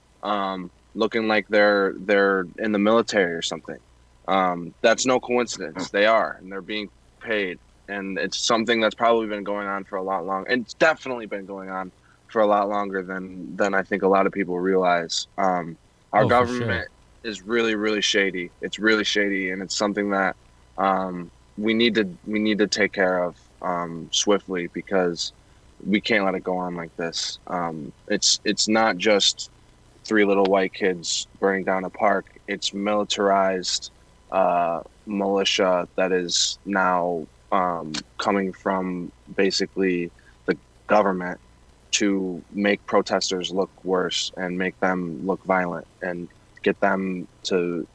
looking like they're in the military or something. That's no coincidence. They are, and they're being paid, and it's something that's probably been going on for a lot longer. And it's definitely been going on for a lot longer than I think a lot of people realize. Our government is really, really shady. It's really shady, and it's something that we need to take care of swiftly, because we can't let it go on like this. It's not just 3 little white kids burning down a park. It's militarized militia that is now coming from basically the government to make protesters look worse and make them look violent and get them to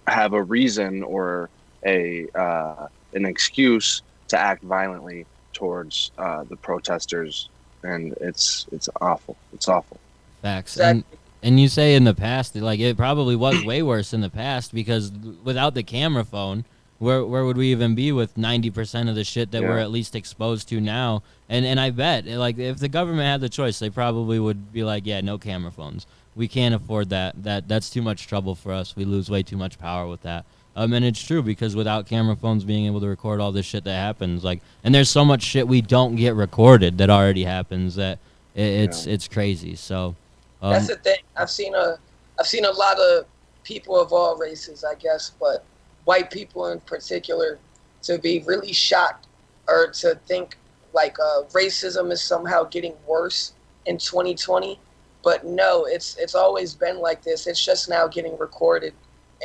have a reason or an excuse to act violently towards the protesters. And it's awful. It's awful. Facts. Exactly. And you say in the past, like it probably was way worse in the past because without the camera phone, where would we even be with 90% of the shit that we're at least exposed to now? And I bet like if the government had the choice, they probably would be like, yeah, no camera phones. We can't afford that. That's too much trouble for us. We lose way too much power with that. And it's true because without camera phones being able to record all this shit that happens, like, and there's so much shit we don't get recorded that already happens that it's crazy. So that's the thing. I've seen a lot of people of all races, I guess, but white people in particular, to be really shocked or to think like racism is somehow getting worse in 2020. But no, it's always been like this. It's just now getting recorded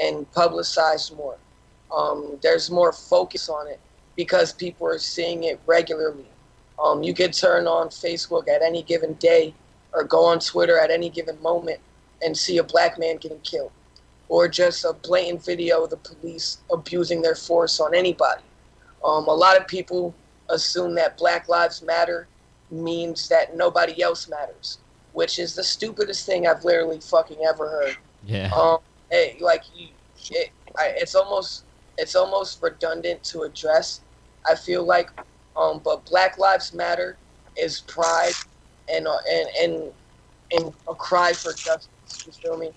and publicized more. There's more focus on it because people are seeing it regularly. You could turn on Facebook at any given day or go on Twitter at any given moment and see a black man getting killed, or just a blatant video of the police abusing their force on anybody. A lot of people assume that Black Lives Matter means that nobody else matters, which is the stupidest thing I've literally fucking ever heard. Yeah. It's almost redundant to address, I feel like. But Black Lives Matter is pride and a cry for justice. You feel me?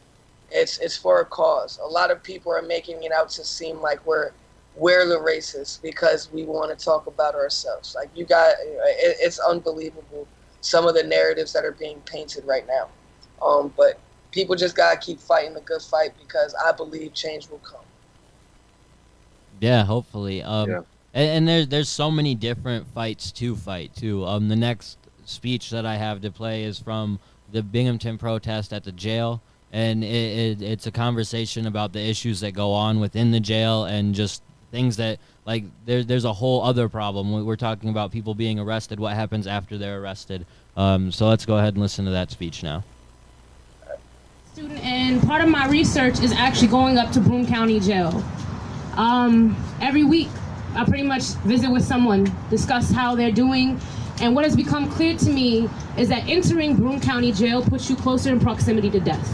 It's for a cause. A lot of people are making it out to seem like we're the racists because we want to talk about ourselves. Like it's unbelievable some of the narratives that are being painted right now. But people just gotta keep fighting the good fight because I believe change will come. Yeah, hopefully. And there's so many different fights to fight too. The next speech that I have to play is from the Binghamton protest at the jail, and it's a conversation about the issues that go on within the jail and just things that like there's a whole other problem. We're talking about people being arrested, what happens after they're arrested. So let's go ahead and listen to that speech now. Student, and part of my research is actually going up to Broome County Jail. Every week, I pretty much visit with someone, discuss how they're doing, and what has become clear to me is that entering Broome County Jail puts you closer in proximity to death.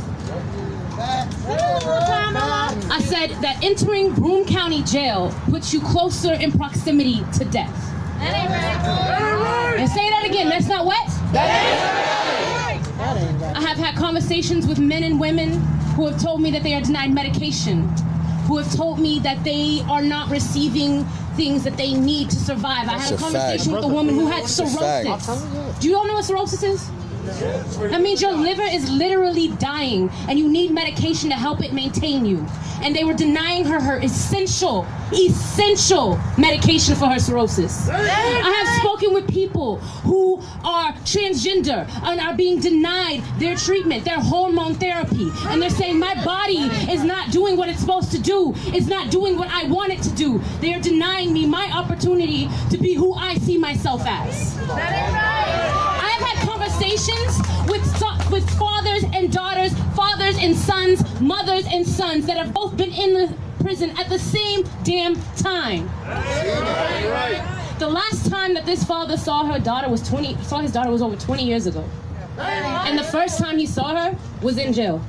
I said that entering Broome County Jail puts you closer in proximity to death. That ain't right. And say that again, that's not what? That ain't right. I have had conversations with men and women who have told me that they are denied medication, who have told me that they are not receiving things that they need to survive. I had a conversation with a woman who had cirrhosis. Do you all know what cirrhosis is? That means your liver is literally dying and you need medication to help it maintain you. And they were denying her essential medication for her cirrhosis. I have spoken with people who are transgender and are being denied their treatment, their hormone therapy. And they're saying, my body is not doing what it's supposed to do. It's not doing what I want it to do. They are denying me my opportunity to be who I see myself as. I have had conversations with fathers and daughters, fathers and sons, mothers and sons that have both been in the prison at the same damn time. The last time that this father saw his daughter was over 20 years ago. And the first time he saw her was in jail.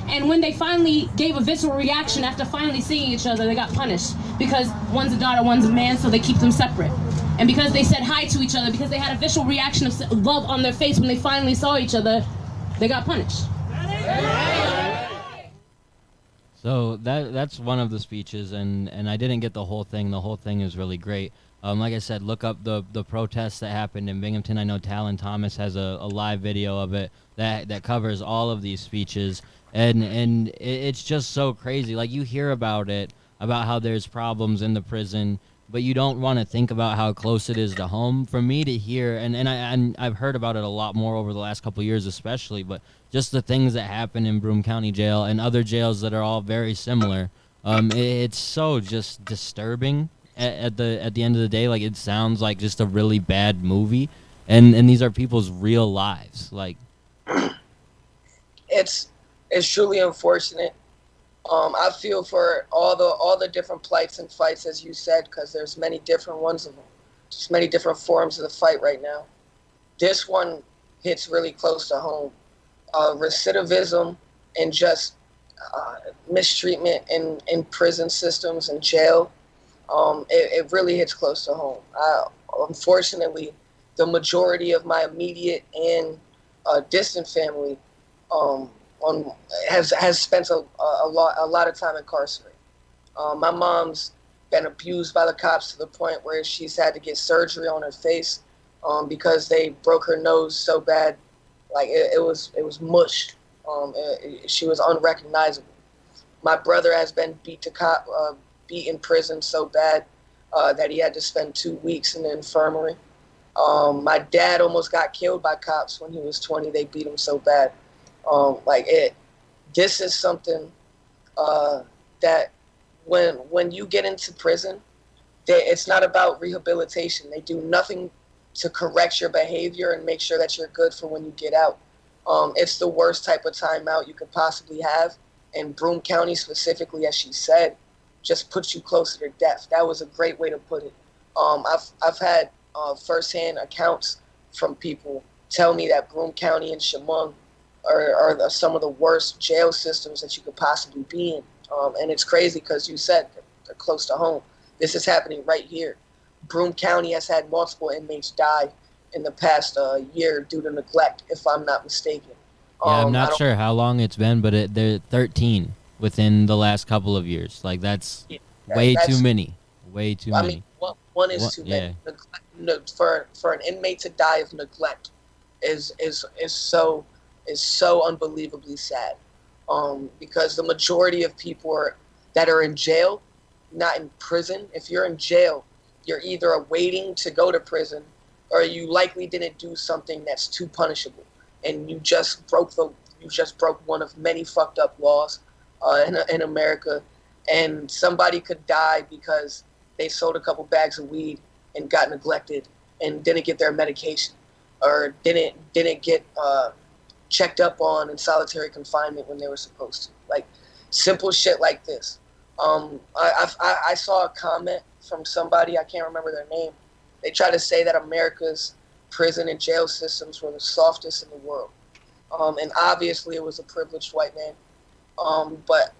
And when they finally gave a visceral reaction after finally seeing each other, they got punished because one's a daughter, one's a man, so they keep them separate. And because they said hi to each other, because they had a visceral reaction of love on their face when they finally saw each other, they got punished. So that's one of the speeches, and I didn't get the whole thing. The whole thing is really great. Like I said, look up the protests that happened in Binghamton. I know Talon Thomas has a live video of it that covers all of these speeches, and it's just so crazy. Like you hear about it, about how there's problems in the prison, but you don't want to think about how close it is to home. For me to hear, and I've heard about it a lot more over the last couple of years especially, but just the things that happen in Broome County Jail and other jails that are all very similar, it's so just disturbing at the end of the day. Like it sounds like just a really bad movie, and these are people's real lives. Like it's truly unfortunate. I feel for all the different plights and fights, as you said, because there's many different ones of them. Just many different forms of the fight right now. This one hits really close to home. recidivism and just mistreatment in prison systems and jail, it really hits close to home. Unfortunately, the majority of my immediate and distant family um, has spent a lot of time incarcerated. My mom's been abused by the cops to the point where she's had to get surgery on her face because they broke her nose so bad, like it was mush. She was unrecognizable. My brother has been beat in prison so bad that he had to spend 2 weeks in the infirmary. My dad almost got killed by cops when he was 20. They beat him so bad. Like it, this is something that when you get into prison, it's not about rehabilitation. They do nothing to correct your behavior and make sure that you're good for when you get out. It's the worst type of timeout you could possibly have. And Broome County specifically, as she said, just puts you closer to death. That was a great way to put it. I've had firsthand accounts from people tell me that Broome County and Chemung are some of the worst jail systems that you could possibly be in. And it's crazy because you said they're close to home. This is happening right here. Broome County has had multiple inmates die in the past year due to neglect, if I'm not mistaken. Yeah, I'm not sure how long it's been, but they're 13 within the last couple of years. Like that's way too many. Way too many. I mean, one is too many. For an inmate to die of neglect is so unbelievably sad. Because the majority of people that are in jail, not in prison. If you're in jail, you're either waiting to go to prison, or you likely didn't do something that's too punishable, and you just broke one of many fucked up laws in America, and somebody could die because they sold a couple bags of weed and got neglected and didn't get their medication, or didn't get checked up on in solitary confinement when they were supposed to. Like simple shit like this. I saw a comment from somebody, I can't remember their name. They tried to say that America's prison and jail systems were the softest in the world. And obviously it was a privileged white man. But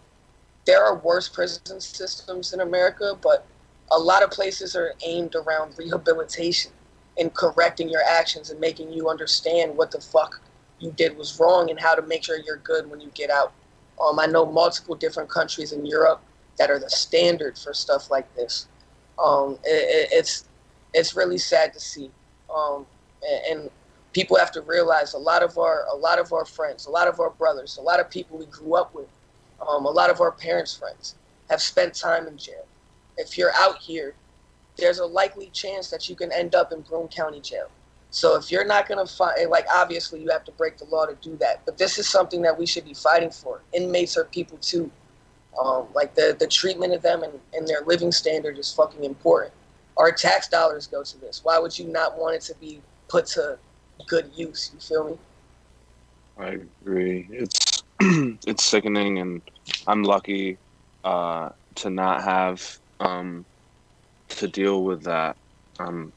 there are worse prison systems in America, but a lot of places are aimed around rehabilitation and correcting your actions and making you understand what the fuck you did was wrong and how to make sure you're good when you get out. I know multiple different countries in Europe that are the standard for stuff like this. It's really sad to see. And people have to realize a lot of our friends, a lot of our brothers, a lot of people we grew up with, a lot of our parents' friends have spent time in jail. If you're out here, there's a likely chance that you can end up in Broome County Jail. So if you're not going to fight, like obviously you have to break the law to do that, but this is something that we should be fighting for. Inmates are people too. Like the treatment of them and their living standard is fucking important. Our tax dollars go to this. Why would you not want it to be put to good use? You feel me? I agree. It's it's sickening, and I'm lucky to not have to deal with that. And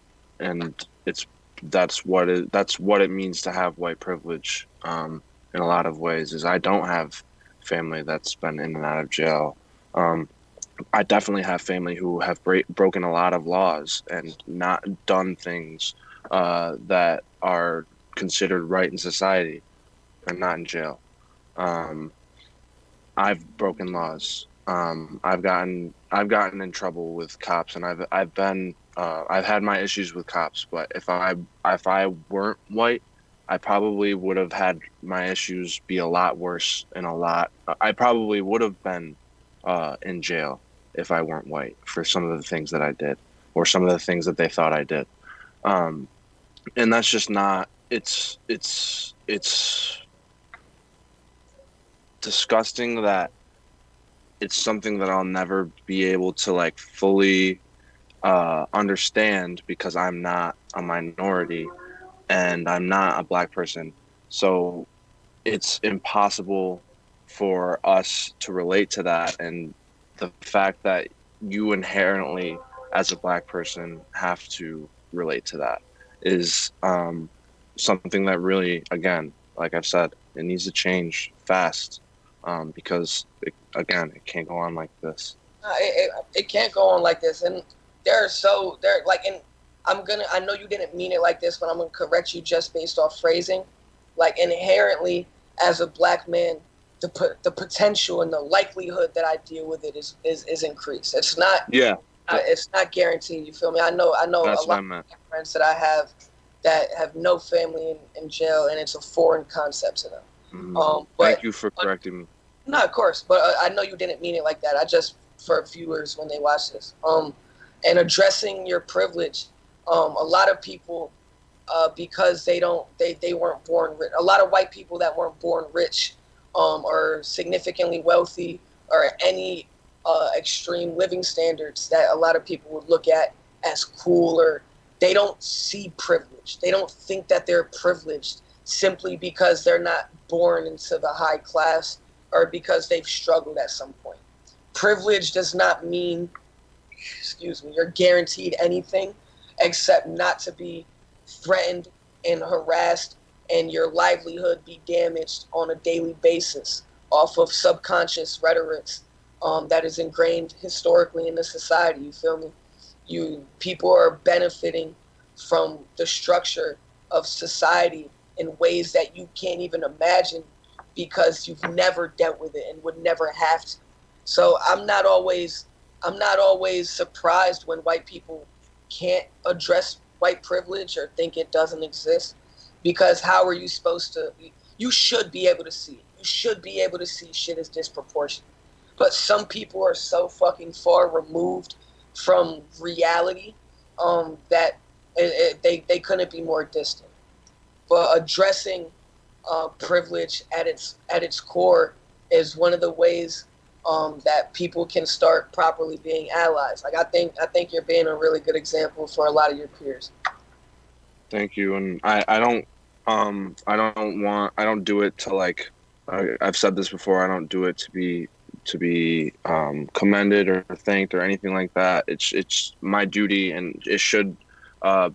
that's what it means to have white privilege. In a lot of ways, is I don't have family that's been in and out of jail. I definitely have family who have broken a lot of laws and not done things that are considered right in society and not in jail. I've broken laws. I've gotten in trouble with cops, and I've had my issues with cops. But if I weren't white, I probably would have had my issues be a lot worse and I probably would have been in jail if I weren't white for some of the things that I did, or some of the things that they thought I did. And that's just not. It's disgusting that it's something that I'll never be able to like fully understand, because I'm not a minority and I'm not a black person. So it's impossible for us to relate to that. And the fact that you inherently, as a black person, have to relate to that is something that really, again, like I've said, It needs to change fast, because again, it can't go on like this. It can't go on like this, and and I know you didn't mean it like this, but I'm gonna correct you just based off phrasing. Like, inherently, as a black man, the potential and the likelihood that I deal with it is increased. It's not. Yeah. It's not guaranteed. You feel me? I know That's a lot of friends that I have that have no family in jail, and it's a foreign concept to them. Mm. Thank you for correcting me. No, of course, but I know you didn't mean it like that. I just, for viewers when they watch this, and addressing your privilege, a lot of people, because they weren't born rich. A lot of white people that weren't born rich, or significantly wealthy, or any extreme living standards that a lot of people would look at as cool, or they don't see privilege. They don't think that they're privileged simply because they're not born into the high class, or because they've struggled at some point. Privilege does not mean, you're guaranteed anything except not to be threatened and harassed and your livelihood be damaged on a daily basis off of subconscious rhetorics that is ingrained historically in the society. You feel me? People are benefiting from the structure of society in ways that you can't even imagine because you've never dealt with it and would never have to. So I'm not always surprised when white people can't address white privilege or think it doesn't exist, because how are you supposed to? You should be able to see it. You should be able to see shit is disproportionate. But some people are so fucking far removed from reality that they couldn't be more distant. But addressing privilege at its core is one of the ways that people can start properly being allies. Like, I think you're being a really good example for a lot of your peers. Thank you, and I don't do it to, like, I've said this before. I don't do it to be commended or thanked or anything like that. It's my duty, and it should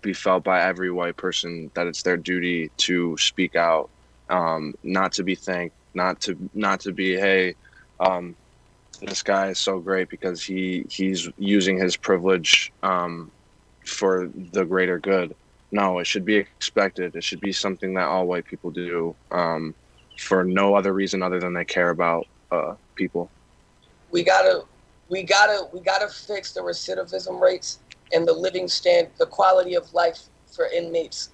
be felt by every white person that it's their duty to speak out, not to be thanked, not to be, hey, this guy is so great because he's using his privilege for the greater good. No, it should be expected. It should be something that all white people do for no other reason other than they care about people. We gotta fix the recidivism rates and the quality of life for inmates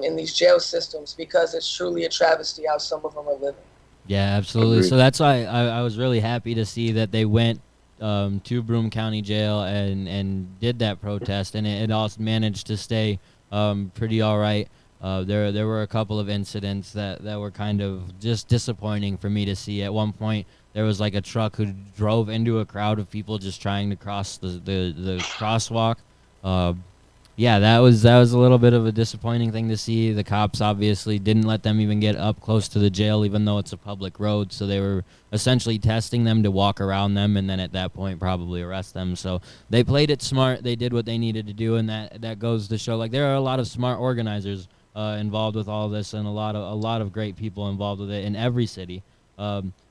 in these jail systems, because it's truly a travesty how some of them are living. Yeah, absolutely. Agreed. So that's why I was really happy to see that they went to Broome County Jail and did that protest, and it also managed to stay pretty all right. There were a couple of incidents that were kind of just disappointing for me to see. At one point, there was like a truck who drove into a crowd of people just trying to cross the crosswalk. Yeah, that was a little bit of a disappointing thing to see. The cops obviously didn't let them even get up close to the jail, even though it's a public road. So they were essentially testing them to walk around them, and then at that point probably arrest them. So they played it smart. They did what they needed to do, and that goes to show, like, there are a lot of smart organizers involved with all this, and a lot of great people involved with it in every city.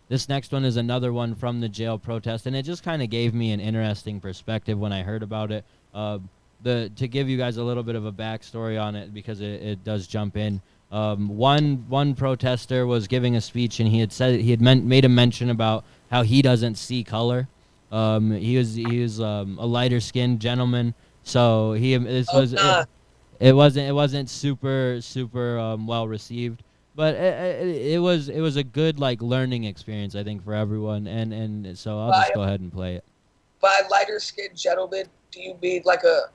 This next one is another one from the jail protest, and it just kind of gave me an interesting perspective when I heard about it. To give you guys a little bit of a backstory on it, because it does jump in. One protester was giving a speech, and he had made a mention about how he doesn't see color. He was a lighter skinned gentleman, so it wasn't super well received, but it was a good, like, learning experience, I think, for everyone, and so I'll just go ahead and play it. By lighter skinned gentleman, do you mean like a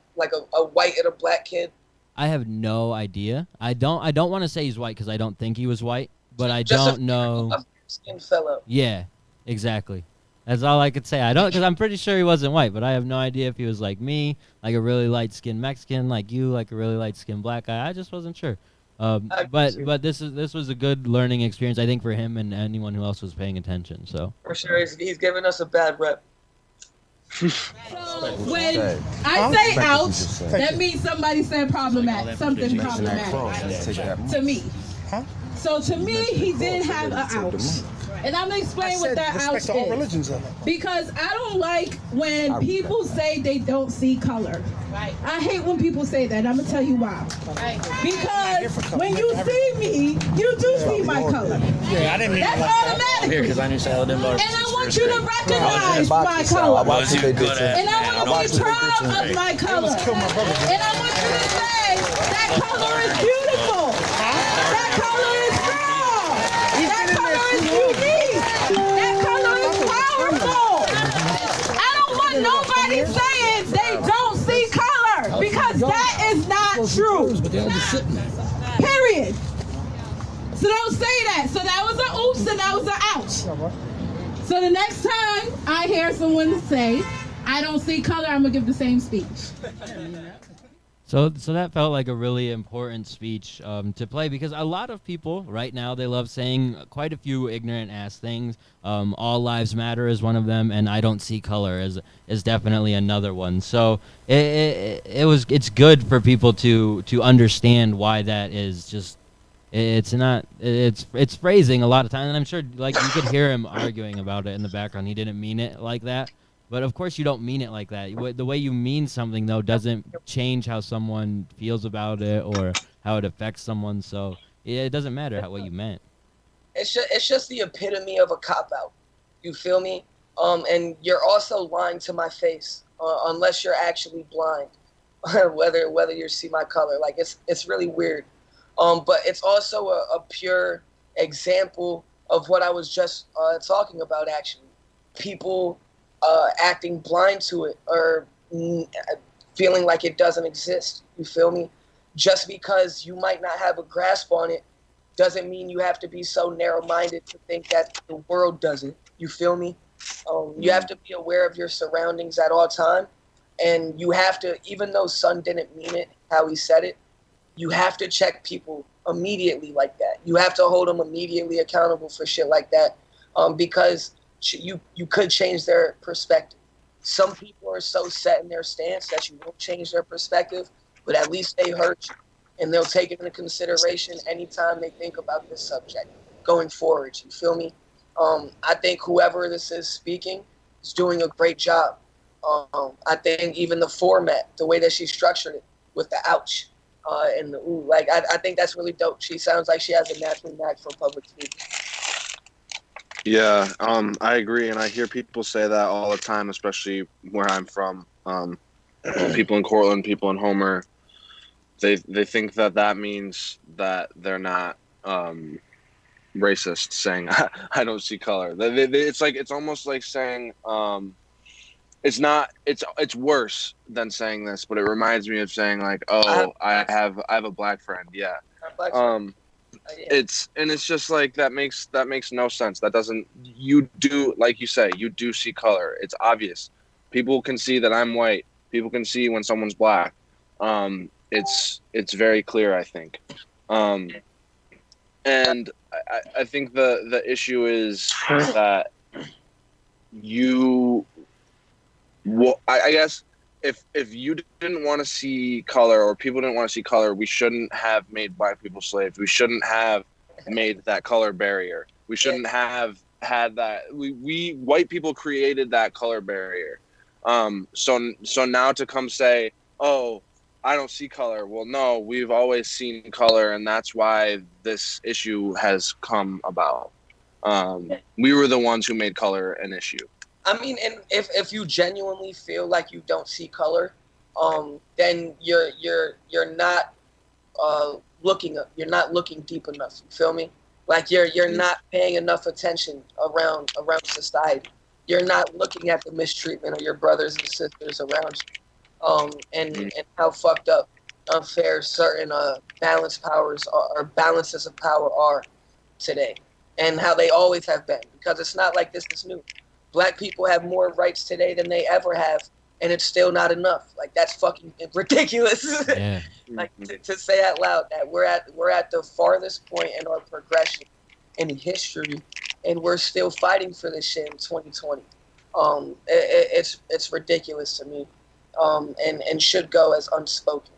white and a black kid? I have no idea. I don't want to say he's white because I don't think he was white, but I Just don't know. A skin fellow. Yeah, exactly. That's all I could say. I don't, because I'm pretty sure he wasn't white, but I have no idea if he was like me, like a really light skinned Mexican, like you, like a really light skinned black guy. I just wasn't sure. But this was a good learning experience, I think, for him and anyone who else was paying attention. So for sure, he's giving us a bad rep. So when I say ouch, that means somebody said something problematic to me. So to me, he did have an ouch. And I'm gonna explain what that ouch is. Because I don't like when people say they don't see color. Right. I hate when people say that. I'm gonna tell you why. Right. Because when you see me, you do see my color. Yeah, I didn't mean that's automatic. Here, because I knew Sheridan. And I want you to recognize my color. And I want to be proud of my color. And I want you to say that color is beautiful. That color is strong. That color is unique. That color is powerful. I don't want nobody saying they don't see color because that is not true. Period. So don't say that. So that was an oops and that was an ouch. So the next time I hear someone say, I don't see color, I'm going to give the same speech. So that felt like a really important speech to play because a lot of people right now, they love saying quite a few ignorant ass things. All lives matter is one of them, and I don't see color is definitely another one. So it's good for people to understand why that is just. It's phrasing a lot of times, and I'm sure like you could hear him arguing about it in the background. He didn't mean it like that. But of course you don't mean it like that. The way you mean something, though, doesn't change how someone feels about it or how it affects someone. So it doesn't matter what you meant. It's just the epitome of a cop-out. You feel me? And you're also lying to my face, unless you're actually blind, whether you see my color. Like, it's really weird. But it's also a pure example of what I was just talking about, actually. People acting blind to it or feeling like it doesn't exist. You feel me? Just because you might not have a grasp on it doesn't mean you have to be so narrow-minded to think that the world doesn't. You feel me? You have to be aware of your surroundings at all time. And you have to, even though Son didn't mean it how he said it, you have to check people immediately like that. You have to hold them immediately accountable for shit like that because you could change their perspective. Some people are so set in their stance that you won't change their perspective, but at least they hurt you, and they'll take it into consideration anytime they think about this subject going forward. You feel me? I think whoever this is speaking is doing a great job. I think even the format, the way that she structured it with the ouch and the ooh, like I think that's really dope. She sounds like she has a natural knack for public speaking. Yeah, I agree, and I hear people say that all the time, especially where I'm from. People in Cortland, people in Homer, they think that means that they're not racist, saying I don't see color. It's almost like saying it's not. It's worse than saying this, but it reminds me of saying like, oh, I have a black friend. Yeah. It's just like that makes no sense. That doesn't. You do, like you say, you do see color. It's obvious. People can see that I'm white. People can see when someone's black. It's very clear, I think. And I think the issue is that I guess if you didn't want to see color or people didn't want to see color, we shouldn't have made black people slaves. We shouldn't have made that color barrier. We shouldn't have had that. We white people created that color barrier. So now to come say, oh, I don't see color. Well, no, we've always seen color, and that's why this issue has come about. We were the ones who made color an issue. I mean, and if you genuinely feel like you don't see color, then you're not looking deep enough. You feel me? Like you're not paying enough attention around society. You're not looking at the mistreatment of your brothers and sisters around you, and how fucked up, unfair certain balance powers or balances of power are today, and how they always have been. Because it's not like this is new. Black people have more rights today than they ever have, and it's still not enough. Like, that's fucking ridiculous. Yeah. Like, to say out loud that we're at the farthest point in our progression in history, and we're still fighting for this shit in 2020. It's ridiculous to me, and should go as unspoken.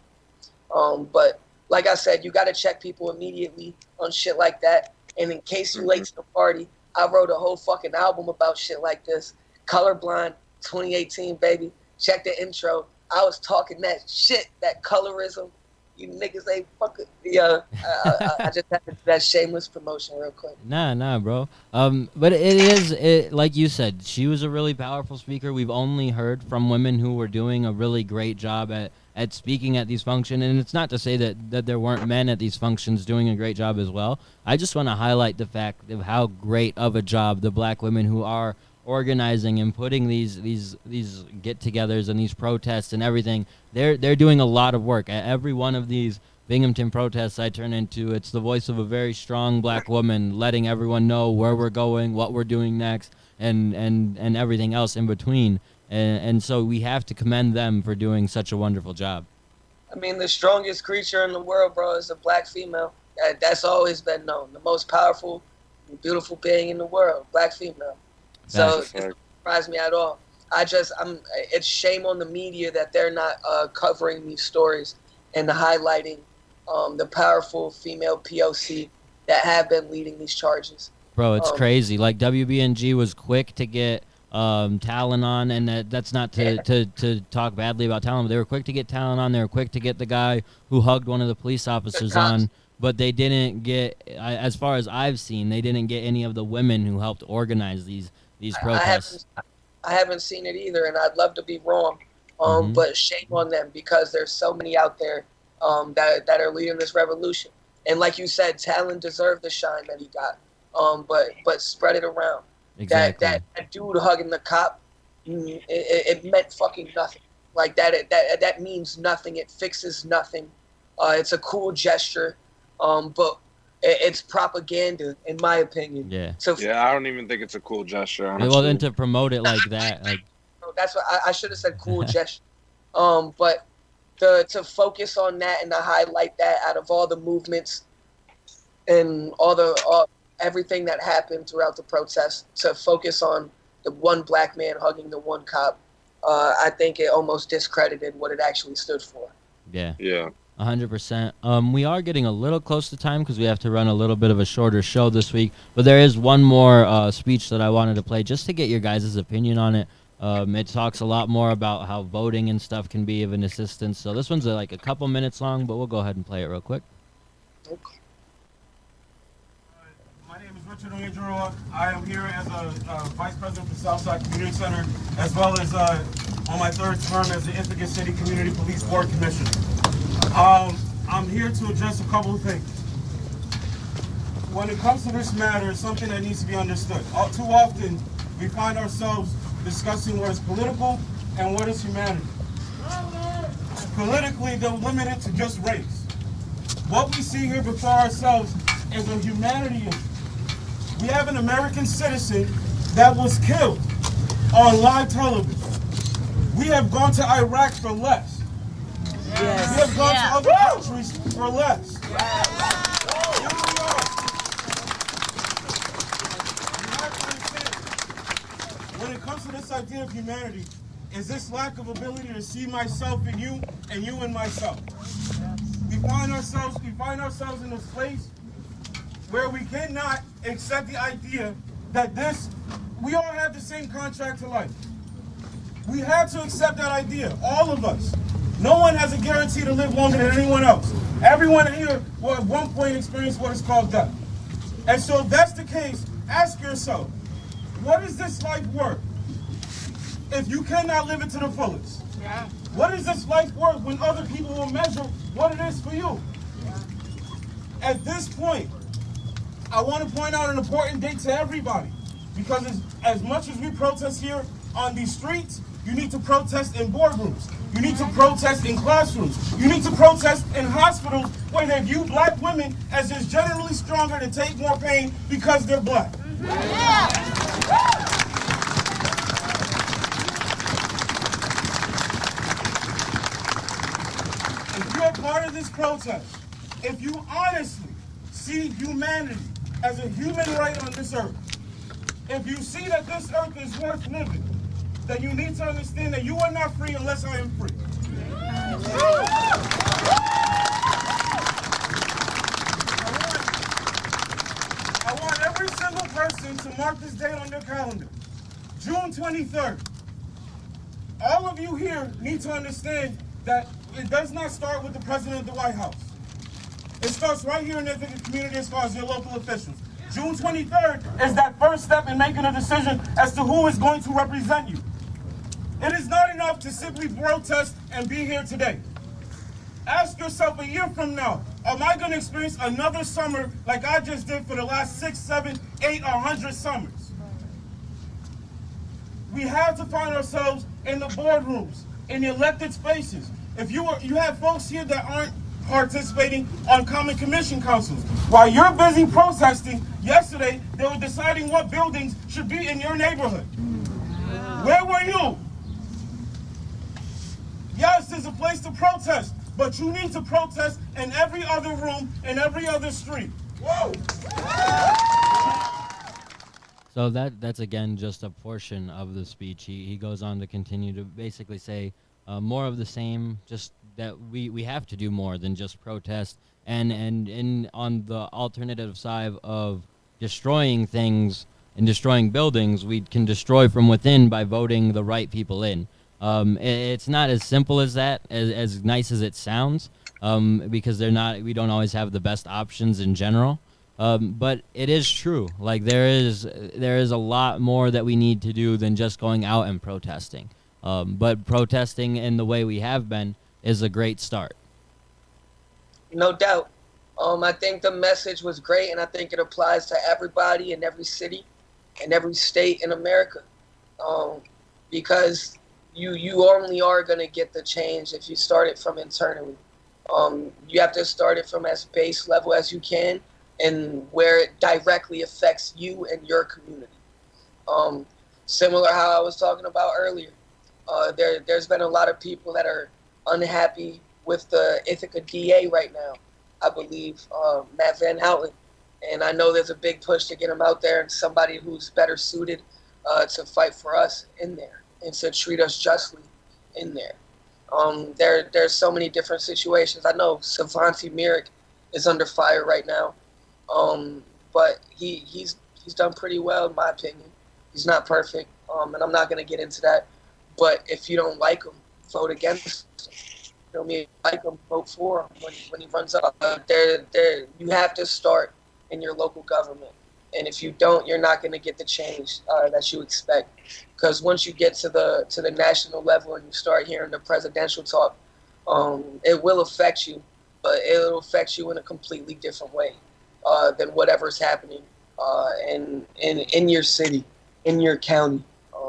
But like I said, you got to check people immediately on shit like that. And in case you late to the party, I wrote a whole fucking album about shit like this. Colorblind 2018, baby. Check the intro. I was talking that shit, that colorism. You niggas ain't fucking. Yeah, I just had to do that shameless promotion real quick. Nah, bro. But it is like you said, she was a really powerful speaker. We've only heard from women who were doing a really great job at speaking at these functions, and it's not to say that there weren't men at these functions doing a great job as well. I just want to highlight the fact of how great of a job the black women who are organizing and putting these get-togethers and these protests and everything, they're doing a lot of work. At every one of these Binghamton protests I turn into, it's the voice of a very strong black woman letting everyone know where we're going, what we're doing next, and everything else in between. And so we have to commend them for doing such a wonderful job. I mean, the strongest creature in the world, bro, is a black female. That's always been known. The most powerful, beautiful being in the world, black female. So it doesn't surprise me at all. It's shame on the media that they're not covering these stories and highlighting the powerful female POC that have been leading these charges. Bro, it's crazy. Like WBNG was quick to get Talon on, and that's not to talk badly about Talon, but they were quick to get Talon on. They were quick to get the guy who hugged one of the police officers on, but they didn't get, as far as I've seen, they didn't get any of the women who helped organize these protests. I haven't seen it either, and I'd love to be wrong. But shame on them, because there's so many out there that are leading this revolution. And like you said, Talon deserved the shine that he got. But spread it around. Exactly. That dude hugging the cop, it meant fucking nothing. Like that means nothing. It fixes nothing. It's a cool gesture, but it's propaganda, in my opinion. Yeah. So I don't even think it's a cool gesture. Honestly. Well, then to promote it like that, like that's what I should have said. Cool gesture. But to focus on that and to highlight that out of all the movements and all everything that happened throughout the protest, to focus on the one black man hugging the one cop, I think it almost discredited what it actually stood for. Yeah. 100%. We are getting a little close to time because we have to run a little bit of a shorter show this week. But there is one more speech that I wanted to play just to get your guys' opinion on it. It talks a lot more about how voting and stuff can be of an assistance. So this one's like a couple minutes long, but we'll go ahead and play it real quick. My name is Richard Onyeduru. I am here as a Vice President for Southside Community Center, as well as on my third term as the Ithaca City Community Police Board Commissioner. I'm here to address a couple of things. When it comes to this matter, it's something that needs to be understood. Too often, we find ourselves discussing what is political and what is humanity. Politically, they're limited to just race. What we see here before ourselves is a humanity issue. We have an American citizen that was killed on live television. We have gone to Iraq for less. Yes. We have gone to other countries for less. Here we are. You have to understand, when it comes to this idea of humanity, is this lack of ability to see myself in you and you in myself. We find ourselves in this place where we cannot accept the idea that we all have the same contract to life. We have to accept that idea, all of us. No one has a guarantee to live longer than anyone else. Everyone here will at one point experience what is called death. And so if that's the case, ask yourself, what is this life worth if you cannot live it to the fullest? Yeah. What is this life worth when other people will measure what it is for you? Yeah. At this point, I want to point out an important date to everybody, because as much as we protest here on these streets, you need to protest in boardrooms. You need to protest in classrooms. You need to protest in hospitals where they view black women as just generally stronger to take more pain because they're black. Yeah. If you're part of this protest, if you honestly see humanity as a human right on this earth, if you see that this earth is worth living, then you need to understand that you are not free unless I am free. decision to mark this date on their calendar. June 23rd. All of you here need to understand that it does not start with the president of the White House. It starts right here in the community as far as your local officials. June 23rd is that first step in making a decision as to who is going to represent you. It is not enough to simply protest and be here today. Ask yourself a year from now, am I going to experience another summer like I just did for the last 6, 7, 8, or 100 summers? We have to find ourselves in the boardrooms, in the elected spaces. If you have folks here that aren't participating on common commission councils. While you're busy protesting, yesterday they were deciding what buildings should be in your neighborhood. Where were you? Yes, there's a place to protest, but you need to protest in every other room, in every other street. Whoa! So that's again just a portion of the speech. He goes on to continue to basically say more of the same, just that we have to do more than just protest. And on the alternative side of destroying things and destroying buildings, we can destroy from within by voting the right people in. It's not as simple as that, as nice as it sounds, because we don't always have the best options in general. But it is true. Like there is a lot more that we need to do than just going out and protesting. But protesting in the way we have been is a great start. No doubt. I think the message was great, and I think it applies to everybody in every city and every state in America. Because you only are going to get the change if you start it from internally. You have to start it from as base level as you can, and where it directly affects you and your community. Similar how I was talking about earlier, there's been a lot of people that are unhappy with the Ithaca DA right now, I believe, Matt Van Houten. And I know there's a big push to get him out there and somebody who's better suited to fight for us in there and to treat us justly in there. There's so many different situations. I know Savanti Myrick is under fire right now. But he's done pretty well, in my opinion. He's not perfect, and I'm not going to get into that. But if you don't like him, vote against him. You know what I mean? Like him, vote for him when he runs up. You have to start in your local government, and if you don't, you're not going to get the change that you expect. Because once you get to the national level and you start hearing the presidential talk, it will affect you, but it'll affect you in a completely different way than whatever's happening in your city, in your county.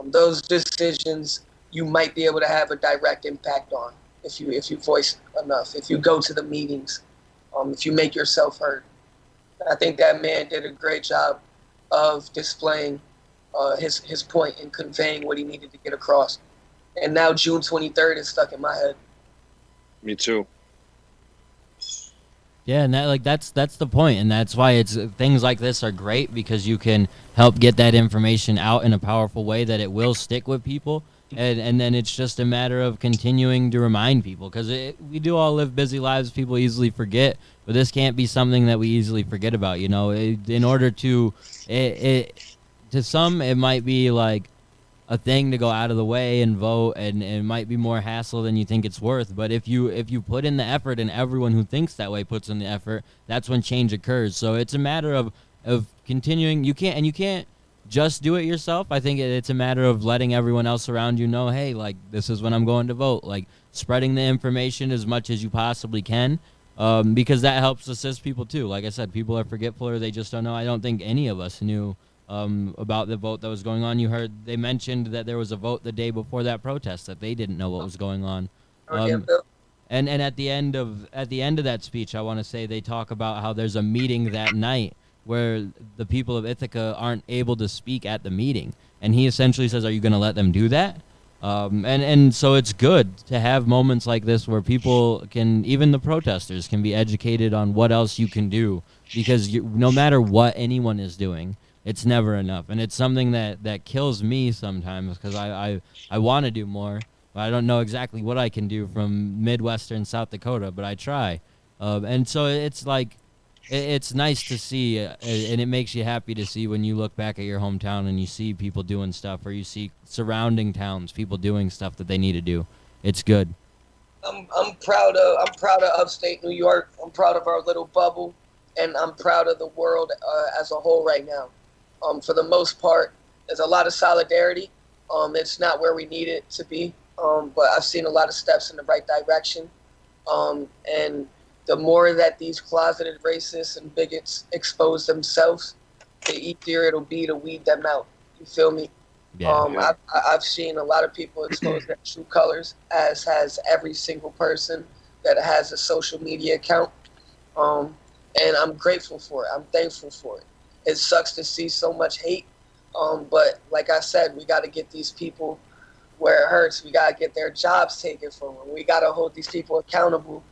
Those decisions you might be able to have a direct impact on if you voice enough, if you go to the meetings, if you make yourself heard. I think that man did a great job of displaying his point and conveying what he needed to get across. And now June 23rd is stuck in my head. Me too. Yeah, and that's the point, and that's why things like this are great, because you can help get that information out in a powerful way that it will stick with people, and then it's just a matter of continuing to remind people, because we do all live busy lives. People easily forget, but this can't be something that we easily forget about. You know, in order to some, it might be like a thing to go out of the way and vote, and it might be more hassle than you think it's worth. But if you put in the effort, and everyone who thinks that way puts in the effort, that's when change occurs. So it's a matter of continuing. You can't just do it yourself. I think it's a matter of letting everyone else around you know, hey, like, this is when I'm going to vote. Like, spreading the information as much as you possibly can, because that helps assist people too. Like I said, people are forgetful, or they just don't know. I don't think any of us knew about the vote that was going on. You heard they mentioned that there was a vote the day before that protest that they didn't know what was going on. And at the end of that speech, I want to say they talk about how there's a meeting that night where the people of Ithaca aren't able to speak at the meeting, and he essentially says, "Are you going to let them do that?" And so it's good to have moments like this where people can, even the protesters, can be educated on what else you can do, because no matter what anyone is doing, it's never enough. And it's something that kills me sometimes, because I want to do more, but I don't know exactly what I can do from Midwestern South Dakota, but I try. And so it's like, it's nice to see, and it makes you happy to see when you look back at your hometown and you see people doing stuff, or you see surrounding towns people doing stuff that they need to do. It's good. I'm proud of upstate New York. I'm proud of our little bubble, and I'm proud of the world as a whole right now. For the most part, there's a lot of solidarity. It's not where we need it to be, but I've seen a lot of steps in the right direction. And the more that these closeted racists and bigots expose themselves, the easier it'll be to weed them out. You feel me? Yeah. I've seen a lot of people expose their true colors, as has every single person that has a social media account. And I'm grateful for it. I'm thankful for it. It sucks to see so much hate, but like I said, we got to get these people where it hurts. We got to get their jobs taken from them. We got to hold these people accountable.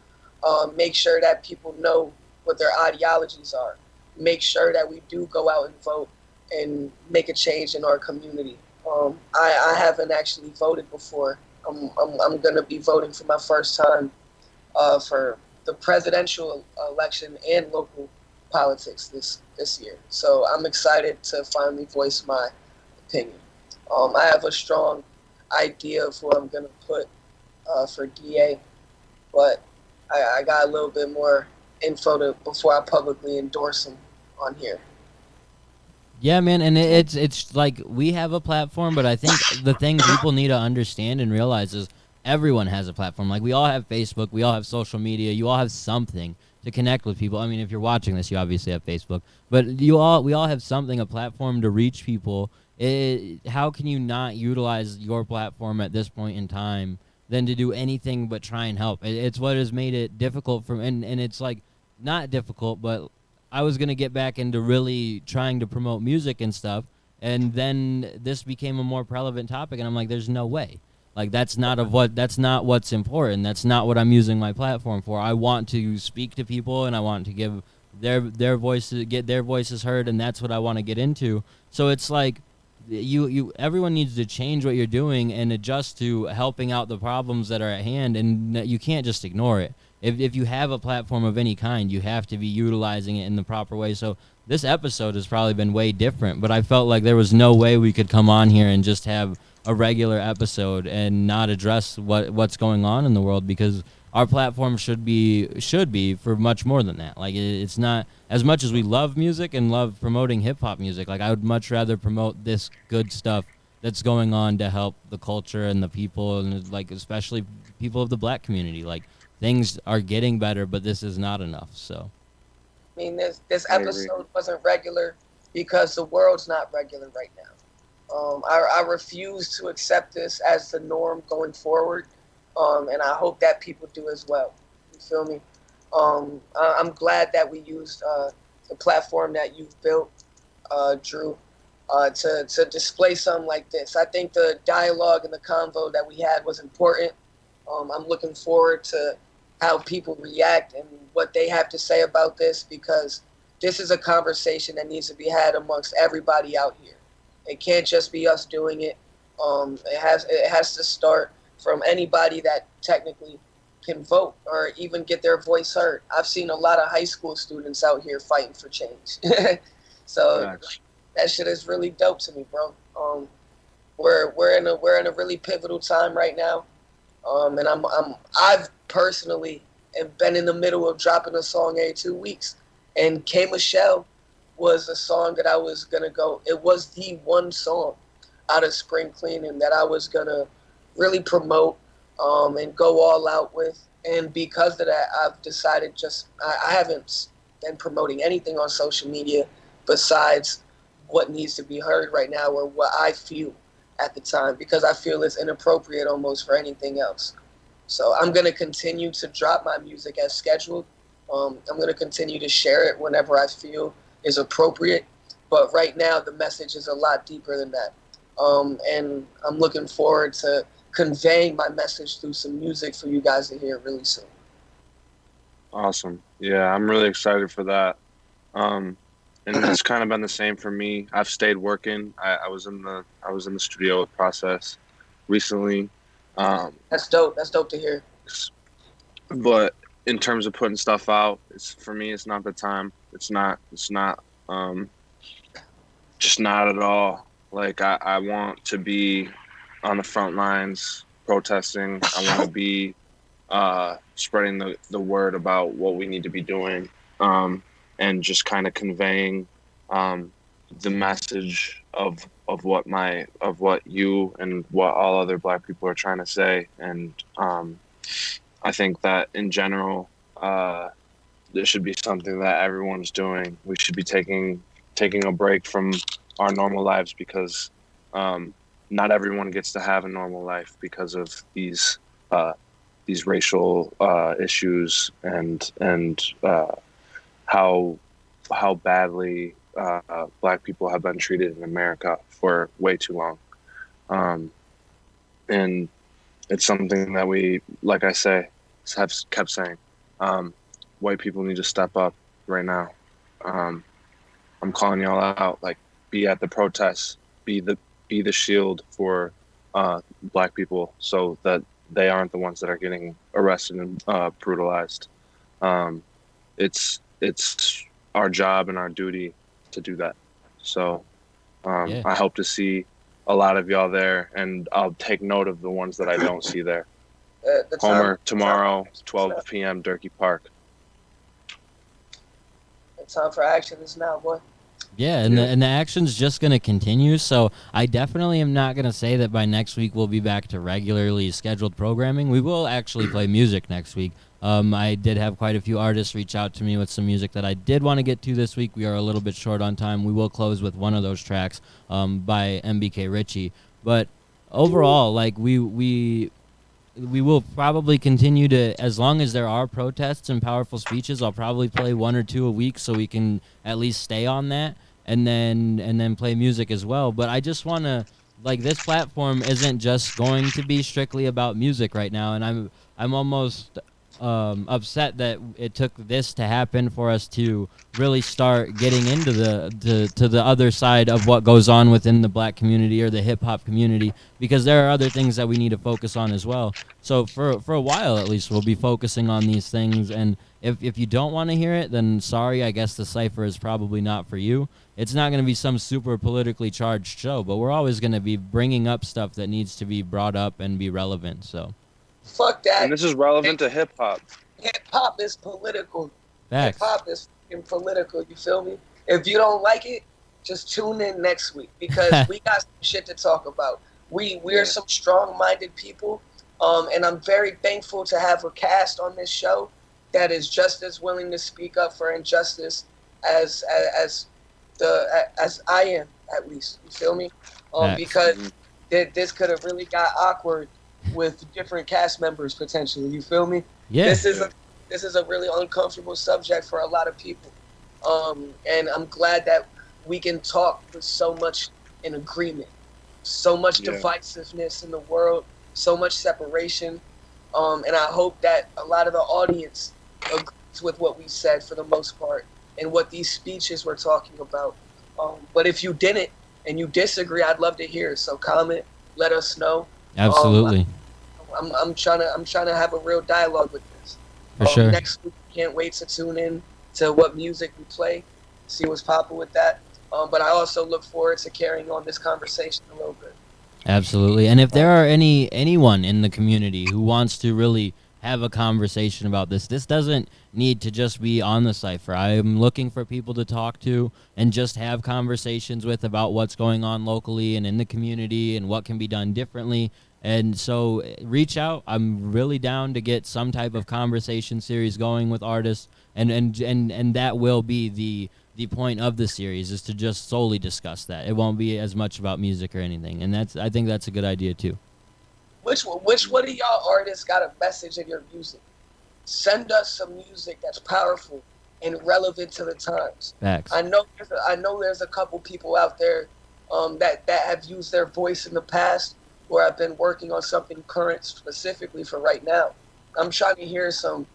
Make sure that people know what their ideologies are. Make sure that we do go out and vote and make a change in our community. I haven't actually voted before. I'm going to be voting for my first time for the presidential election and local politics this year. So I'm excited to finally voice my opinion. I have a strong idea of who I'm going to put for DA, but I got a little bit more info before I publicly endorse him on here. Yeah, man, and it's like we have a platform, but I think the thing people need to understand and realize is everyone has a platform. Like we all have Facebook, we all have social media, you all have something to connect with people. I mean, if you're watching this, you obviously have Facebook, but we all have something, a platform to reach people. How can you not utilize your platform at this point in time than to do anything but try and help? It's what has made it difficult for, and it's like not difficult, but I was gonna get back into really trying to promote music and stuff, and then this became a more relevant topic, and I'm like, there's no way. Like that's not what's important. That's not what I'm using my platform for. I want to speak to people, and I want to give their voices, get their voices heard, and that's what I want to get into. So it's like everyone needs to change what you're doing and adjust to helping out the problems that are at hand, and you can't just ignore it. If you have a platform of any kind, you have to be utilizing it in the proper way. So this episode has probably been way different, but I felt like there was no way we could come on here and just have a regular episode and not address what's going on in the world, because our platform should be for much more than that. Like it's not as much as we love music and love promoting hip hop music. Like I would much rather promote this good stuff that's going on to help the culture and the people, and like especially people of the black community. Like things are getting better, but this is not enough. So I mean, this episode wasn't regular because the world's not regular right now. I refuse to accept this as the norm going forward, and I hope that people do as well. You feel me? I'm glad that we used the platform that you've built, Drew, to display something like this. I think the dialogue and the convo that we had was important. I'm looking forward to how people react and what they have to say about this, because this is a conversation that needs to be had amongst everybody out here. It can't just be us doing it. It has to start from anybody that technically can vote or even get their voice heard. I've seen a lot of high school students out here fighting for change. So that shit is really dope to me, bro. We're in a really pivotal time right now. And I've personally been in the middle of dropping a song every 2 weeks, and K Michelle was a song that I was gonna go. It was the one song out of spring cleaning that I was gonna really promote and go all out with. And because of that, I've decided I haven't been promoting anything on social media besides what needs to be heard right now or what I feel at the time, because I feel it's inappropriate almost for anything else. So I'm going to continue to drop my music as scheduled. I'm going to continue to share it whenever I feel is appropriate. But right now, the message is a lot deeper than that. And I'm looking forward to conveying my message through some music for you guys to hear really soon. Awesome. Yeah, I'm really excited for that. And it's kind of been the same for me. I've stayed working. I was in the studio with Process recently. That's dope. That's dope to hear. But in terms of putting stuff out, it's for me. It's not the time. It's not. Just not at all. Like I want to be on the front lines protesting. I want to be spreading the word about what we need to be doing, and just kind of conveying the message of what you and what all other Black people are trying to say. And I think that in general, this should be something that everyone's doing. We should be taking a break from our normal lives, because not everyone gets to have a normal life because of these racial issues and how badly Black people have been treated in America for way too long. And it's something that we, like I say, have kept saying. White people need to step up right now. I'm calling y'all out. Like, be at the protests, be the shield for Black people, so that they aren't the ones that are getting arrested and brutalized. It's our job and our duty to do that. So I hope to see a lot of y'all there, and I'll take note of the ones that I don't see there. Homer, tomorrow, 12 p.m., Durkee Park. The time for action is now, boy. Yeah, and the action's just going to continue, so I definitely am not going to say that by next week we'll be back to regularly scheduled programming. We will actually play music next week. I did have quite a few artists reach out to me with some music that I did want to get to this week. We are a little bit short on time. We will close with one of those tracks by MBK Ritchie. But overall, like, we will probably continue to, as long as there are protests and powerful speeches, I'll probably play one or two a week so we can at least stay on that, and then play music as well. But I just want to, like, this platform isn't just going to be strictly about music right now, and I'm almost upset that it took this to happen for us to really start getting into the other side of what goes on within the Black community or the hip hop community, because there are other things that we need to focus on as well. So for a while at least, we'll be focusing on these things, and if you don't want to hear it, then sorry, I guess the Cypher is probably not for you. It's not going to be some super politically charged show, but we're always going to be bringing up stuff that needs to be brought up and be relevant. So fuck that. And this is relevant to hip hop. Hip hop is political. Facts. Hip hop is fucking political. You feel me? If you don't like it, just tune in next week, because we got some shit to talk about. We're some strong-minded people, and I'm very thankful to have a cast on this show that is just as willing to speak up for injustice as I am, at least. You feel me? Because this could have really got awkward with different cast members potentially. You feel me? Yeah. This is a really uncomfortable subject for a lot of people, and I'm glad that we can talk with so much in agreement, so much divisiveness in the world, so much separation, and I hope that a lot of the audience agrees with what we said for the most part and what these speeches were talking about. But if you didn't and you disagree, I'd love to hear. So comment, let us know. Absolutely. I'm trying to have a real dialogue with this. For sure. Next week, can't wait to tune in to what music we play, see what's popping with that. But I also look forward to carrying on this conversation a little bit. Absolutely. And if there are anyone in the community who wants to really have a conversation about this doesn't need to just be on the Cypher. I am looking for people to talk to and just have conversations with about what's going on locally and in the community and what can be done differently. And so reach out. I'm really down to get some type of conversation series going with artists, and that will be the point of the series, is to just solely discuss that. It won't be as much about music or anything, and I think that's a good idea too. Which one of y'all artists got a message in your music? Send us some music that's powerful and relevant to the times. Facts. I know there's a couple people out there that have used their voice in the past, where I've been working on something current specifically for right now. I'm trying to hear some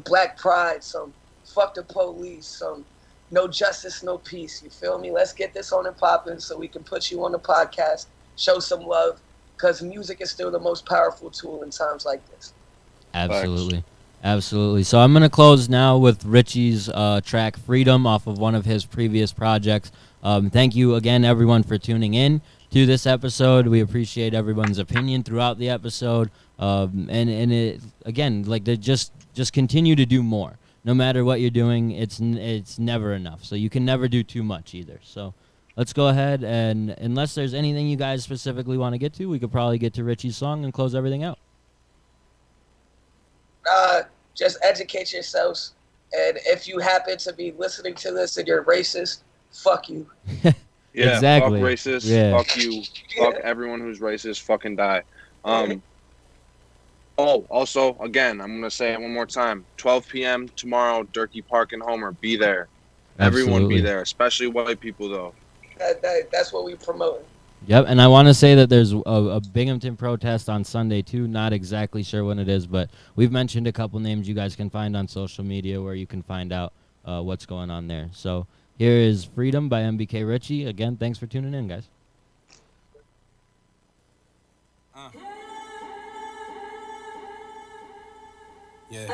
Black pride, some fuck the police, some no justice, no peace. You feel me? Let's get this on and popping so we can put you on the podcast, show some love, because music is still the most powerful tool in times like this. Absolutely. Absolutely. So I'm going to close now with Richie's track Freedom off of one of his previous projects. Thank you again, everyone, for tuning in to this episode. We appreciate everyone's opinion throughout the episode. And it, again, like, just continue to do more. No matter what you're doing, it's never enough. So you can never do too much either. So let's go ahead, and unless there's anything you guys specifically want to get to, we could probably get to Richie's song and close everything out. Just educate yourselves, and if you happen to be listening to this and you're racist, fuck you. Yeah, exactly. Fuck racist. Yeah. Fuck you. Fuck everyone who's racist. Fucking die. Oh, also, again, I'm gonna say it one more time. 12 p.m. tomorrow, Durkee Park and Homer. Be there. Absolutely. Everyone be there, especially white people, though. That's what we promote. Yep, and I want to say that there's a Binghamton protest on Sunday, too. Not exactly sure when it is, but we've mentioned a couple names you guys can find on social media where you can find out what's going on there. So here is Freedom by MBK Richie. Again, thanks for tuning in, guys. Look,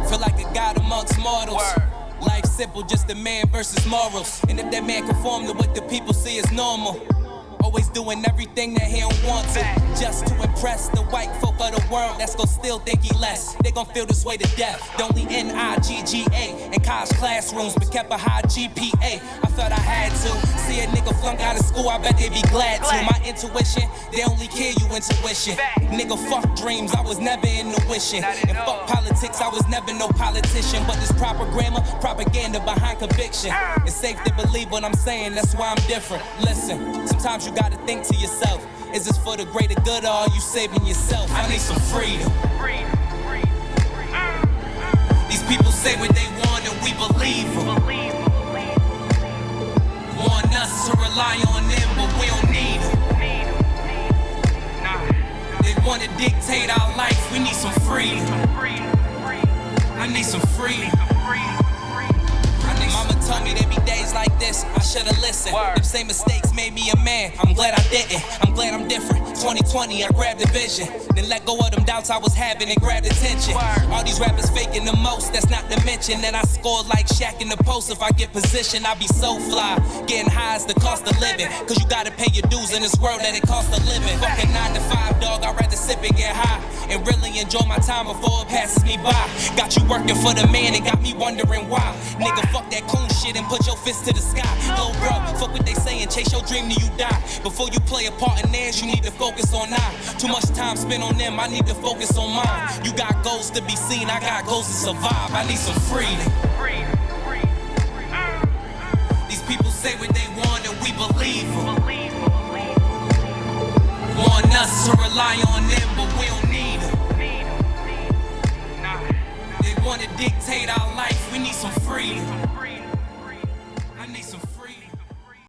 feel like a god amongst mortals. Life simple, just a man versus morals. And if that man conform to what the people see as normal, always doing everything that he don't want to, just to impress the white folk of the world that's gon' still think he less. They gon' feel this way to death. The only NIGGA in college classrooms, but kept a high GPA. I felt I had to see a nigga flunk out of school. I bet they be glad to. My intuition, they only kill you intuition. Nigga, fuck dreams. I was never into wishing. And fuck politics. I was never no politician. But this proper grammar, propaganda behind conviction. It's safe to believe what I'm saying. That's why I'm different. Listen, sometimes you gotta think to yourself, is this for the greater good or are you saving yourself? I need some freedom. These people say what they want and we believe them. Want us to rely on them, but we don't need them. They want to dictate our life, we need some freedom. I need some freedom. Mama told me there be days like this, I should've listened. Them same mistakes made me a man, I'm glad I didn't. I'm glad I'm different. 2020, I grabbed the vision, then let go of them doubts I was having and grabbed attention. All these rappers faking the most, that's not to mention that I scored like Shaq in the post. If I get positioned, I be so fly. Getting high is the cost of living, cause you gotta pay your dues in this world that it costs a living. Fucking 9 to 5, dog, I'd rather sip and get high and really enjoy my time before it passes me by. Got you working for the man and got me wondering why. Nigga, fuck that coon shit and put your fist to the sky. Go bro, fuck what they saying, chase your dream till you die. Before you play a part in theirs, you need to focus on I. Too much time spent on them, I need to focus on mine. You got goals to be seen, I got goals to survive. I need some freedom. These people say what they want and we believe them. Want us to rely on them, but we don't need them. They want to dictate our life, we need some freedom.